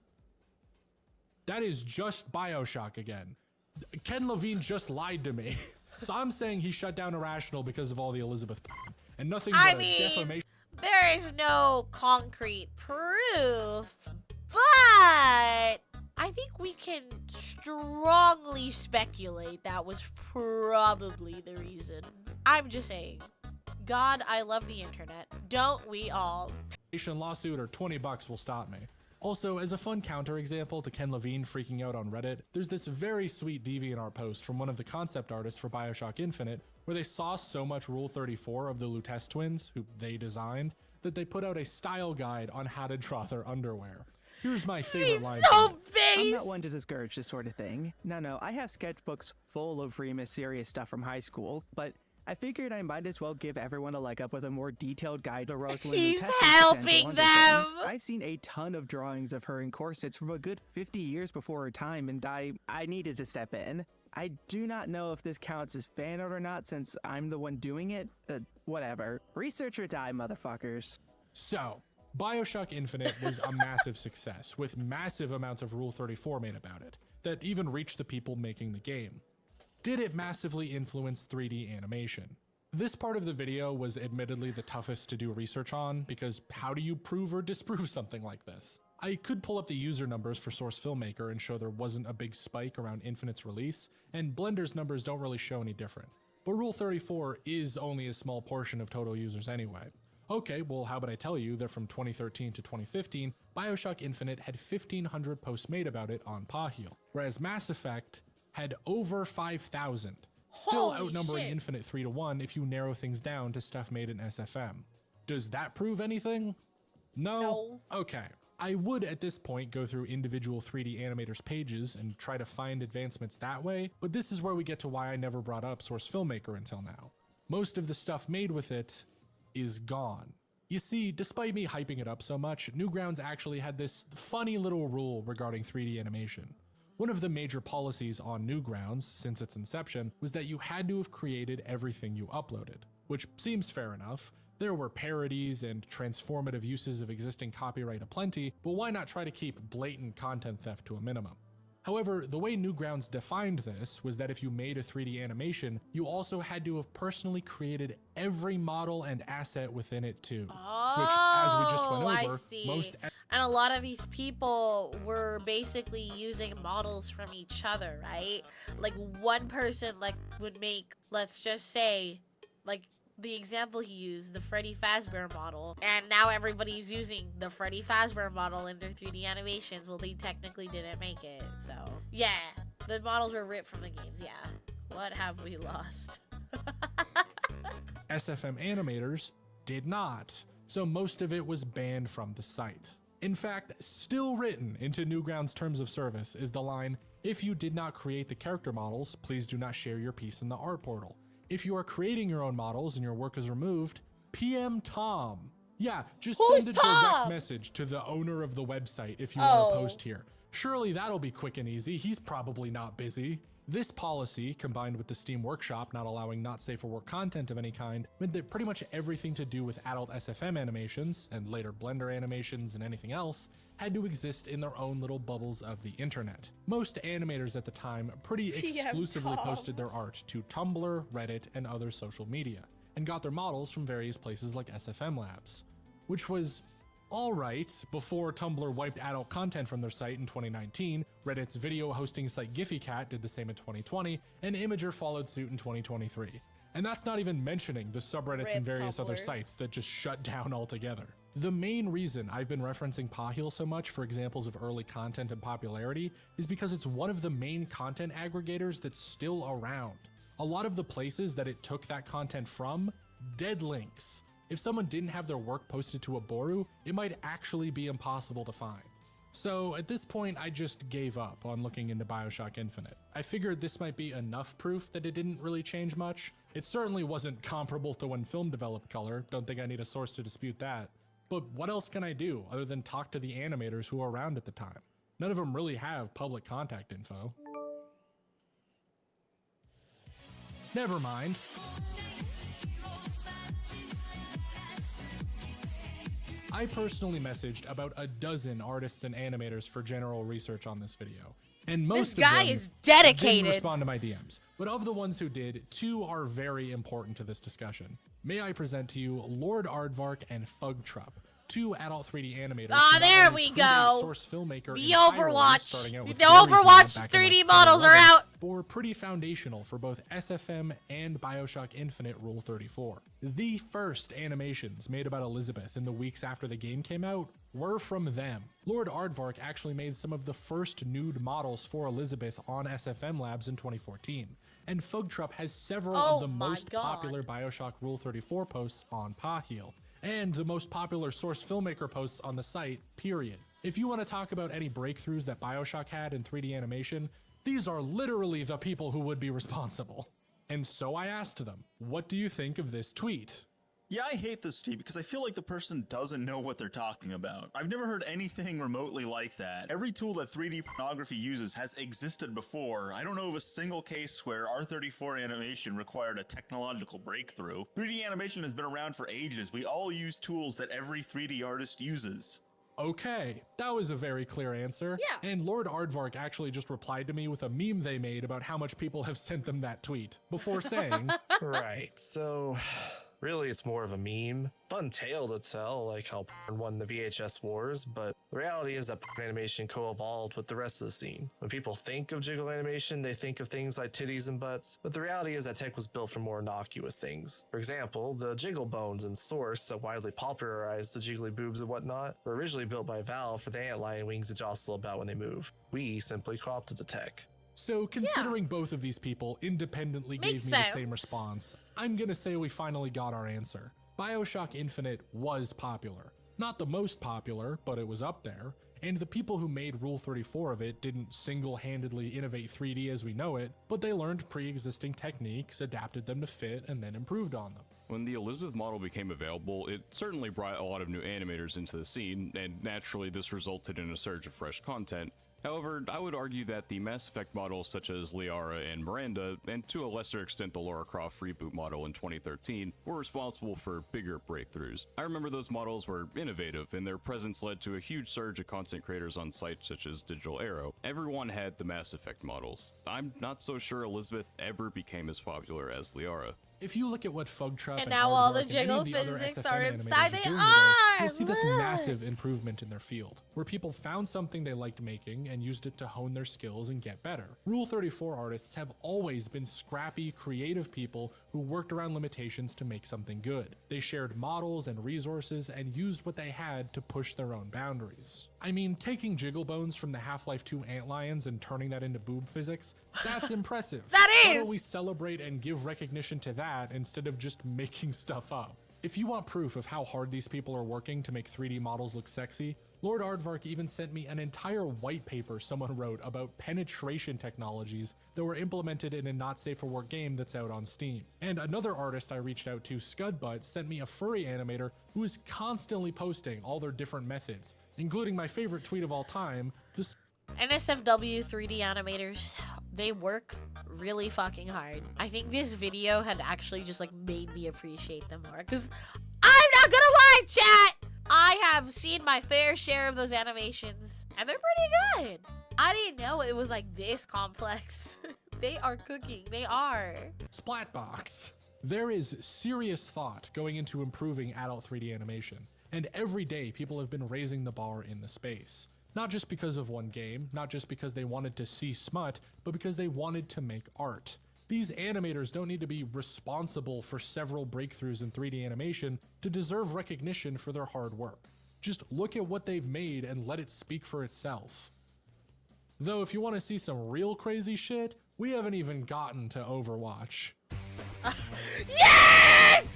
that is just BioShock again. Ken Levine just lied to me. So I'm saying he shut down Irrational because of all the Elizabeth and nothing but defamation. There is no concrete proof, but I think we can strongly speculate that was probably the reason. I'm just saying. God, I love the internet. Don't we all? Lawsuit or $20 will stop me. Also, as a fun counterexample to Ken Levine freaking out on Reddit, there's this very sweet DeviantArt post from one of the concept artists for BioShock Infinite, where they saw so much Rule 34 of the Lutece twins, who they designed, that they put out a style guide on how to draw their underwear. Here's my favorite line. So base! I'm not one to discourage this sort of thing. No, I have sketchbooks full of really mysterious stuff from high school, but I figured I might as well give everyone a leg up with a more detailed guide to Rosalind. He's Lutece's helping potential them! undertones. I've seen a ton of drawings of her in corsets from a good 50 years before her time, and I needed to step in. I do not know if this counts as fan art or not, since I'm the one doing it. Whatever. Research or die, motherfuckers. So, BioShock Infinite was a massive success, with massive amounts of Rule 34 made about it, that even reached the people making the game. Did it massively influence 3D animation? This part of the video was admittedly the toughest to do research on, because how do you prove or disprove something like this? I could pull up the user numbers for Source Filmmaker and show there wasn't a big spike around Infinite's release, and Blender's numbers don't really show any different. But Rule 34 is only a small portion of total users anyway. Okay, well, how about I tell you that from 2013 to 2015, BioShock Infinite had 1,500 posts made about it on Pahil, whereas Mass Effect had over 5,000, still Holy outnumbering shit. Infinite 3-1 if you narrow things down to stuff made in SFM. Does that prove anything? No? Okay. I would at this point go through individual 3D animators' pages and try to find advancements that way, but this is where we get to why I never brought up Source Filmmaker until now. Most of the stuff made with it is gone. You see, despite me hyping it up so much, Newgrounds actually had this funny little rule regarding 3D animation. One of the major policies on Newgrounds since its inception was that you had to have created everything you uploaded, which seems fair enough. There were parodies and transformative uses of existing copyright aplenty, but why not try to keep blatant content theft to a minimum? However, the way Newgrounds defined this was that if you made a 3D animation, you also had to have personally created every model and asset within it too. Which, as we just went over, I see. And a lot of these people were basically using models from each other, right? Like one person would make, let's just say, like the example he used, the Freddy Fazbear model, and now everybody's using the Freddy Fazbear model in their 3D animations. Well, they technically didn't make it, so yeah, the models were ripped from the games. Yeah, what have we lost? SFM animators did not, so most of it was banned from the site. In fact, still written into Newgrounds' terms of service is the line, "If you did not create the character models, please do not share your piece in the art portal. If you are creating your own models and your work is removed, PM Tom." Yeah, just Who's send a Tom? direct message to the owner of the website if you want Oh. to post here. Surely that'll be quick and easy. He's probably not busy. This policy, combined with the Steam Workshop not allowing not safe for work content of any kind, meant that pretty much everything to do with adult SFM animations, and later Blender animations and anything else, had to exist in their own little bubbles of the internet. Most animators at the time pretty exclusively posted their art to Tumblr, Reddit, and other social media, and got their models from various places like SFM Labs, which was alright before Tumblr wiped adult content from their site in 2019, Reddit's video hosting site GiphyCat did the same in 2020, and Imager followed suit in 2023. And that's not even mentioning the subreddits Rip and various other Tumblr. sites that just shut down altogether. The main reason I've been referencing Pahil so much for examples of early content and popularity is because it's one of the main content aggregators that's still around. A lot of the places that it took that content from, dead links. If someone didn't have their work posted to a Boru, it might actually be impossible to find. So at this point, I just gave up on looking into BioShock Infinite. I figured this might be enough proof that it didn't really change much. It certainly wasn't comparable to when film developed color, don't think I need a source to dispute that. But what else can I do other than talk to the animators who were around at the time? None of them really have public contact info. Never mind. I personally messaged about a dozen artists and animators for general research on this video, and most This guy of them is dedicated. didn't respond to my DMs. But of the ones who did, two are very important to this discussion. May I present to you Lord Aardvark and Fugtrup, two adult 3D animators. Ah, who not there only we predate go. Source Filmmaker The entirely, Overwatch. starting out with The Gary's Overwatch mod back in, 3D like, models are 2011, out. but were pretty foundational for both SFM and BioShock Infinite Rule 34. The first animations made about Elizabeth in the weeks after the game came out were from them. Lord Aardvark actually made some of the first nude models for Elizabeth on SFM Labs in 2014, and Fugtrup has several Oh of the my most God. popular BioShock Rule 34 posts on Pahil, and the most popular Source Filmmaker posts on the site, period. If you want to talk about any breakthroughs that BioShock had in 3D animation, these are literally the people who would be responsible. And so I asked them, what do you think of this tweet? Yeah, I hate this tweet because I feel like the person doesn't know what they're talking about. I've never heard anything remotely like that. Every tool that 3D pornography uses has existed before. I don't know of a single case where R34 animation required a technological breakthrough. 3D animation has been around for ages. We all use tools that every 3D artist uses. Okay, that was a very clear answer. Yeah. And Lord Aardvark actually just replied to me with a meme they made about how much people have sent them that tweet, before saying, Right, so really it's more of a meme. Fun tale to tell, like how porn won the VHS wars, but the reality is that porn animation co-evolved with the rest of the scene. When people think of jiggle animation, they think of things like titties and butts, but the reality is that tech was built for more innocuous things. For example, the jiggle bones in Source that widely popularized the jiggly boobs and whatnot were originally built by Valve for the antlion wings that jostle about when they move. We simply co-opted the tech. So considering both of these people independently Makes gave me the same sense. response, I'm gonna say we finally got our answer. BioShock Infinite was popular. Not the most popular, but it was up there. And the people who made Rule 34 of it didn't single-handedly innovate 3D as we know it, but they learned pre-existing techniques, adapted them to fit, and then improved on them. When the Elizabeth model became available, it certainly brought a lot of new animators into the scene, and naturally this resulted in a surge of fresh content. However, I would argue that the Mass Effect models such as Liara and Miranda, and to a lesser extent the Lara Croft reboot model in 2013, were responsible for bigger breakthroughs. I remember those models were innovative, and their presence led to a huge surge of content creators on sites such as Digital Arrow. Everyone had the Mass Effect models. I'm not so sure Elizabeth ever became as popular as Liara. If you look at what Fugtrap And now all the Aardvark and any jiggle of the other physics SFM are animators inside. They doing are! today, you'll see this Look! massive improvement in their field, where people found something they liked making and used it to hone their skills and get better. Rule 34 artists have always been scrappy, creative people who worked around limitations to make something good. They shared models and resources and used what they had to push their own boundaries. I mean, taking jiggle bones from the Half-Life 2 antlions and turning that into boob physics, that's impressive. That Why is! don't we celebrate and give recognition to that instead of just making stuff up? If you want proof of how hard these people are working to make 3D models look sexy, Lord Aardvark even sent me an entire white paper someone wrote about penetration technologies that were implemented in a not safe for work game that's out on Steam. And another artist I reached out to, Scudbutt, sent me a furry animator who is constantly posting all their different methods, including my favorite tweet of all time, the NSFW 3D animators, they work really fucking hard. I think this video had actually just like made me appreciate them more, because I'm not gonna lie, chat! I have seen my fair share of those animations, and they're pretty good. I didn't know it was like this complex. They are cooking, they are. Splatbox. There is serious thought going into improving adult 3D animation, and every day people have been raising the bar in the space. Not just because of one game, not just because they wanted to see smut, but because they wanted to make art. These animators don't need to be responsible for several breakthroughs in 3D animation to deserve recognition for their hard work. Just look at what they've made and let it speak for itself. Though if you want to see some real crazy shit, we haven't even gotten to Overwatch. Yes!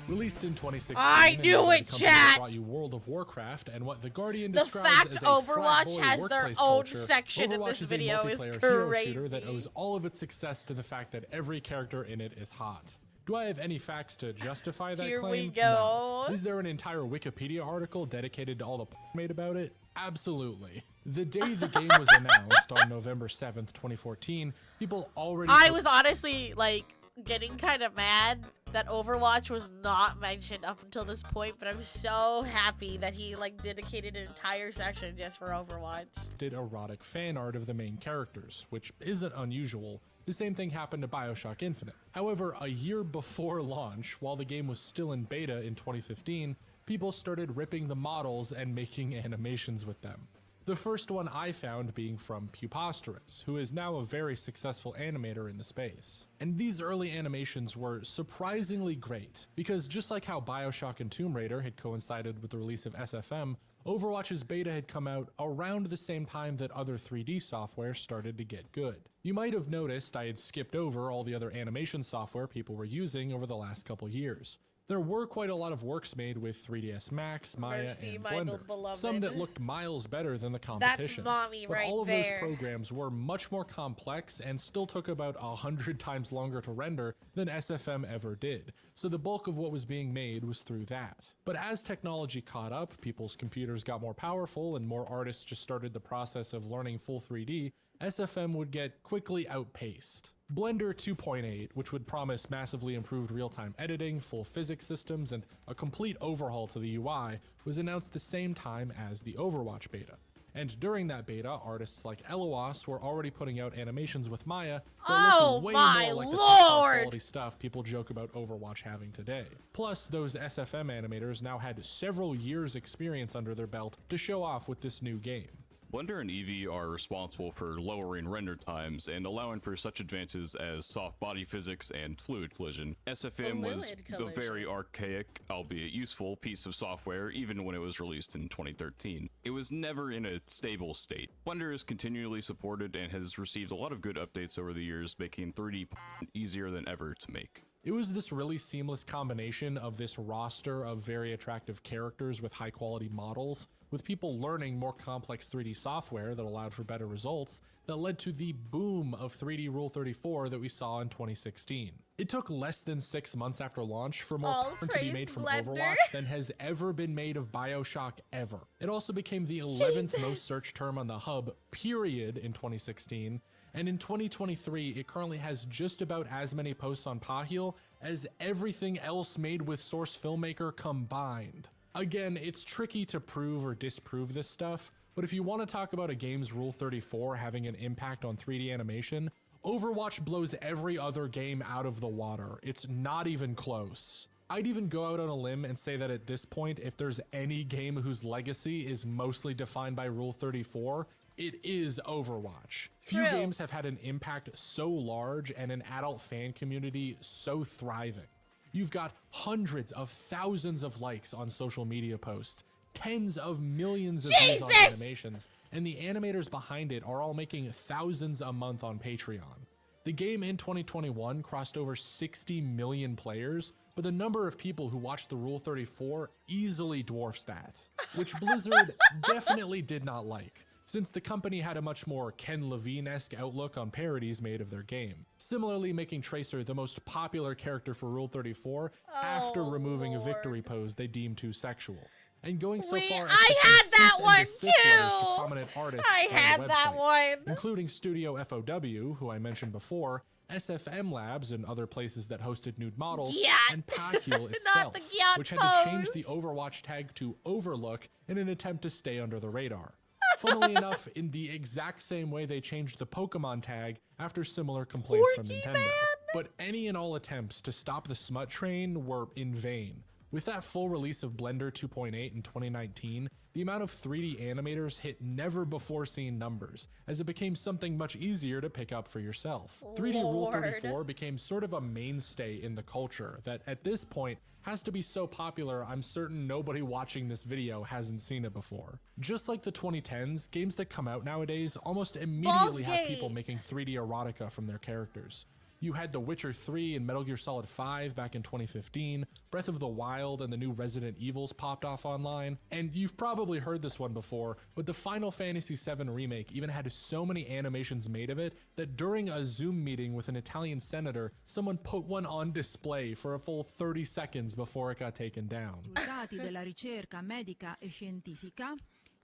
Released in 2016, I knew it, chat! Brought you World of Warcraft and what The Guardian The describes fact as a Overwatch frat boy has their workplace own culture. section in Overwatch this is video a is multiplayer hero crazy. shooter that owes all of its success to the fact that every character in it is hot. Do I have any facts to justify that Here claim? we go. No. Is there an entire Wikipedia article dedicated to all the made about it? Absolutely. The day the game was announced on November 7th, 2014, people already... I was honestly like getting kind of mad that Overwatch was not mentioned up until this point, but I'm so happy that he like dedicated an entire section just for Overwatch. Did erotic fan art of the main characters, which isn't unusual. The same thing happened to BioShock Infinite. However, a year before launch, while the game was still in beta in 2015, people started ripping the models and making animations with them. The first one I found being from Puposterous, who is now a very successful animator in the space. And these early animations were surprisingly great, because just like how BioShock and Tomb Raider had coincided with the release of SFM, Overwatch's beta had come out around the same time that other 3D software started to get good. You might have noticed I had skipped over all the other animation software people were using over the last couple years. There were quite a lot of works made with 3ds Max, Maya, Mercy, and my Blender. beloved. Some that looked miles better than the competition. mommy but right all of there. those programs were much more complex and still took about 100 times longer to render than SFM ever did. So the bulk of what was being made was through that. But as technology caught up, people's computers got more powerful and more artists just started the process of learning full 3D, SFM would get quickly outpaced. Blender 2.8, which would promise massively improved real-time editing, full physics systems, and a complete overhaul to the UI, was announced the same time as the Overwatch beta. And during that beta, artists like Eloas were already putting out animations with Maya that looked way my more like the lord! quality stuff people joke about Overwatch having today. Plus, those SFM animators now had several years' experience under their belt to show off with this new game. Blender and Eevee are responsible for lowering render times and allowing for such advances as soft body physics and fluid collision. SFM was a very archaic, albeit useful, piece of software even when it was released in 2013. It was never in a stable state. Blender is continually supported and has received a lot of good updates over the years, making 3D easier than ever to make. It was this really seamless combination of this roster of very attractive characters with high quality models, with people learning more complex 3D software that allowed for better results, that led to the boom of 3D Rule 34 that we saw in 2016. It took less than 6 months after launch for more content to be made from Overwatch than has ever been made of BioShock ever. It also became the 11th most searched term on the hub, period, in 2016, and in 2023 it currently has just about as many posts on Pahil as everything else made with Source Filmmaker combined. Again, it's tricky to prove or disprove this stuff, but if you want to talk about a game's Rule 34 having an impact on 3D animation, Overwatch blows every other game out of the water. It's not even close. I'd even go out on a limb and say that at this point, if there's any game whose legacy is mostly defined by Rule 34, it is Overwatch. Few True. games have had an impact so large and an adult fan community so thriving. You've got hundreds of thousands of likes on social media posts, tens of millions of views on animations, and the animators behind it are all making thousands a month on Patreon. The game in 2021 crossed over 60 million players, but the number of people who watched the Rule 34 easily dwarfs that, which Blizzard definitely did not like, since the company had a much more Ken Levine-esque outlook on parodies made of their game, similarly making Tracer the most popular character for Rule 34 after removing a victory pose they deemed too sexual. And going so far as to had send that cease and one desist letters to too! prominent artists I and had that websites, one. including Studio FOW, who I mentioned before, SFM Labs and other places that hosted nude models, Gyat. and Pahil Not itself, the Gyat which had to change pose. the Overwatch tag to Overlook in an attempt to stay under the radar. Funnily enough, in the exact same way they changed the Pokemon tag after similar complaints from Porky Nintendo. Man. But any and all attempts to stop the smut train were in vain. With that full release of Blender 2.8 in 2019, the amount of 3D animators hit never before seen numbers, as it became something much easier to pick up for yourself. 3D Rule 34 became sort of a mainstay in the culture that at this point has to be so popular I'm certain nobody watching this video hasn't seen it before. Just like the 2010s, games that come out nowadays almost immediately have people making 3D erotica from their characters. You had The Witcher 3 and Metal Gear Solid 5 back in 2015, Breath of the Wild and the new Resident Evils popped off online, and you've probably heard this one before, but the Final Fantasy VII Remake even had so many animations made of it that during a Zoom meeting with an Italian senator, someone put one on display for a full 30 seconds before it got taken down. Risultati della ricerca medica e scientifica,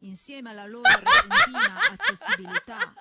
insieme alla loro repentina accessibilità.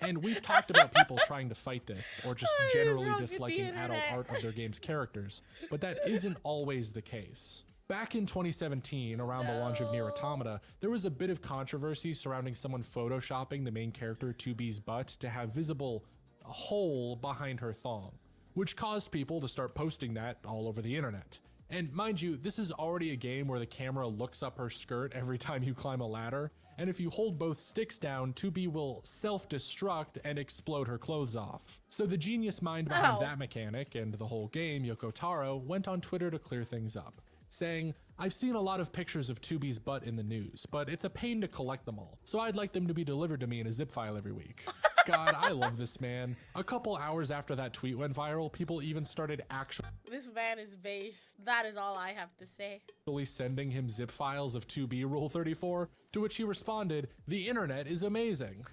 And we've talked about people trying to fight this, or just What is generally wrong with the disliking adult internet? art of their game's characters, but that isn't always the case. Back in 2017, around the launch of Nier Automata, there was a bit of controversy surrounding someone photoshopping the main character 2B's butt to have visible a hole behind her thong, which caused people to start posting that all over the internet. And mind you, this is already a game where the camera looks up her skirt every time you climb a ladder, and if you hold both sticks down, 2B will self-destruct and explode her clothes off. So the genius mind behind that mechanic and the whole game, Yoko Taro, went on Twitter to clear things up, saying, "I've seen a lot of pictures of 2B's butt in the news, but it's a pain to collect them all, so I'd like them to be delivered to me in a zip file every week." God, I love this man. A couple hours after that tweet went viral, people even started actually This man is based. That is all I have to say. sending him zip files of 2B Rule 34, to which he responded, "The internet is amazing."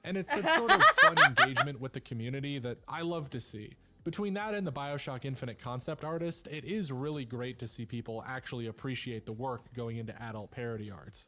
And it's that sort of fun engagement with the community that I love to see. Between that and the BioShock Infinite concept artist, it is really great to see people actually appreciate the work going into adult parody art.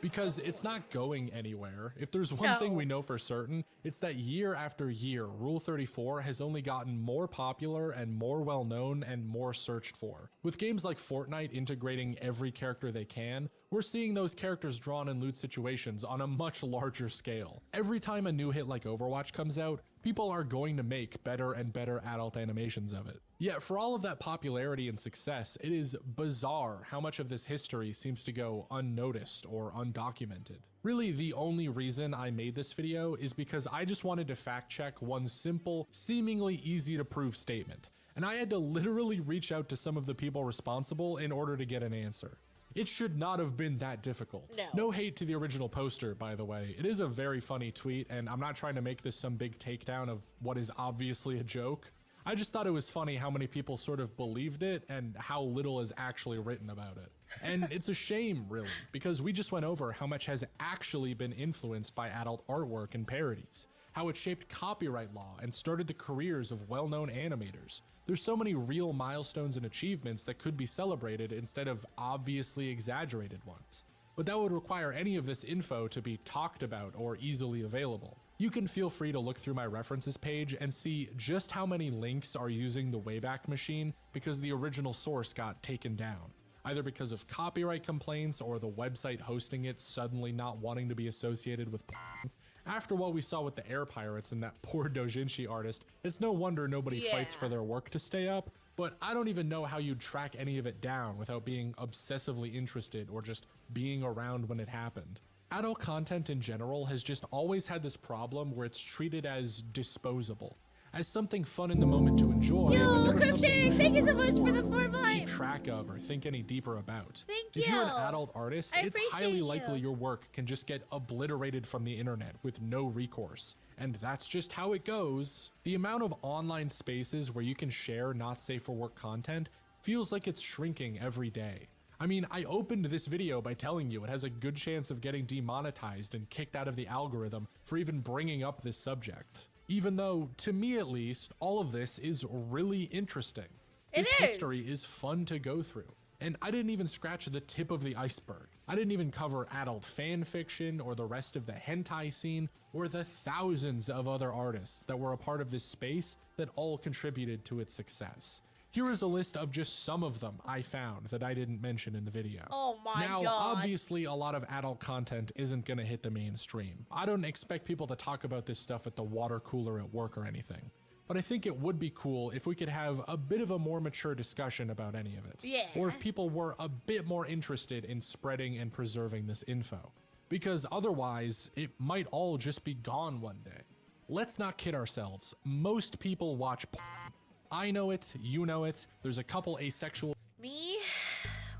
Because it's not going anywhere. If there's one thing we know for certain, it's that year after year, Rule 34 has only gotten more popular and more well-known and more searched for. With games like Fortnite integrating every character they can, we're seeing those characters drawn in loot situations on a much larger scale. Every time a new hit like Overwatch comes out, people are going to make better and better adult animations of it. Yet for all of that popularity and success, it is bizarre how much of this history seems to go unnoticed or undocumented. Really, the only reason I made this video is because I just wanted to fact check one simple, seemingly easy to prove statement, and I had to literally reach out to some of the people responsible in order to get an answer. It should not have been that difficult. No hate to the original poster, by the way. It is a very funny tweet, and I'm not trying to make this some big takedown of what is obviously a joke. I just thought it was funny how many people sort of believed it and how little is actually written about it. And it's a shame, really, because we just went over how much has actually been influenced by adult artwork and parodies, how it shaped copyright law and started the careers of well-known animators. There's so many real milestones and achievements that could be celebrated instead of obviously exaggerated ones. But that would require any of this info to be talked about or easily available. You can feel free to look through my references page and see just how many links are using the Wayback Machine because the original source got taken down. either because of copyright complaints or the website hosting it suddenly not wanting to be associated with porn. After what we saw with the air pirates and that poor Doujinshi artist, it's no wonder nobody fights for their work to stay up, but I don't even know how you'd track any of it down without being obsessively interested or just being around when it happened. Adult content in general has just always had this problem where it's treated as disposable, as something fun in the moment to enjoy, but never something thank you so much for the 4 months. Keep track of or think any deeper about. Thank If you. you're an adult artist, I it's appreciate highly you. likely your work can just get obliterated from the internet with no recourse. And that's just how it goes. The amount of online spaces where you can share not safe for work content feels like it's shrinking every day. I mean, I opened this video by telling you it has a good chance of getting demonetized and kicked out of the algorithm for even bringing up this subject. Even though, to me at least, all of this is really interesting. This history is fun to go through. And I didn't even scratch the tip of the iceberg. I didn't even cover adult fan fiction or the rest of the hentai scene or the thousands of other artists that were a part of this space that all contributed to its success. Here is a list of just some of them I found that I didn't mention in the video. Oh my now, god. obviously, a lot of adult content isn't gonna hit the mainstream. I don't expect people to talk about this stuff at the water cooler at work or anything. But I think it would be cool if we could have a bit of a more mature discussion about any of it. Yeah. Or if people were a bit more interested in spreading and preserving this info. Because otherwise, it might all just be gone one day. Let's not kid ourselves. Most people watch porn. I know it, you know it, there's a couple asexual Me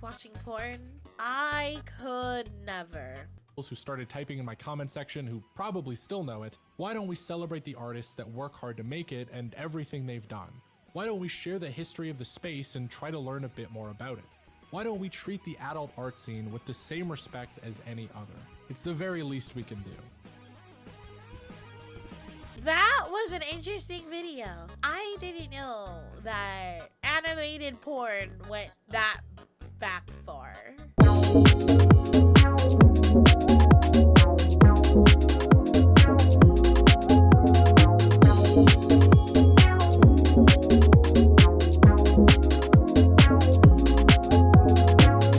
watching porn? I could never. who started typing in my comment section who probably still know it. Why don't we celebrate the artists that work hard to make it and everything they've done? Why don't we share the history of the space and try to learn a bit more about it? Why don't we treat the adult art scene with the same respect as any other? It's the very least we can do. That was an interesting video. I didn't know that animated porn went that back far.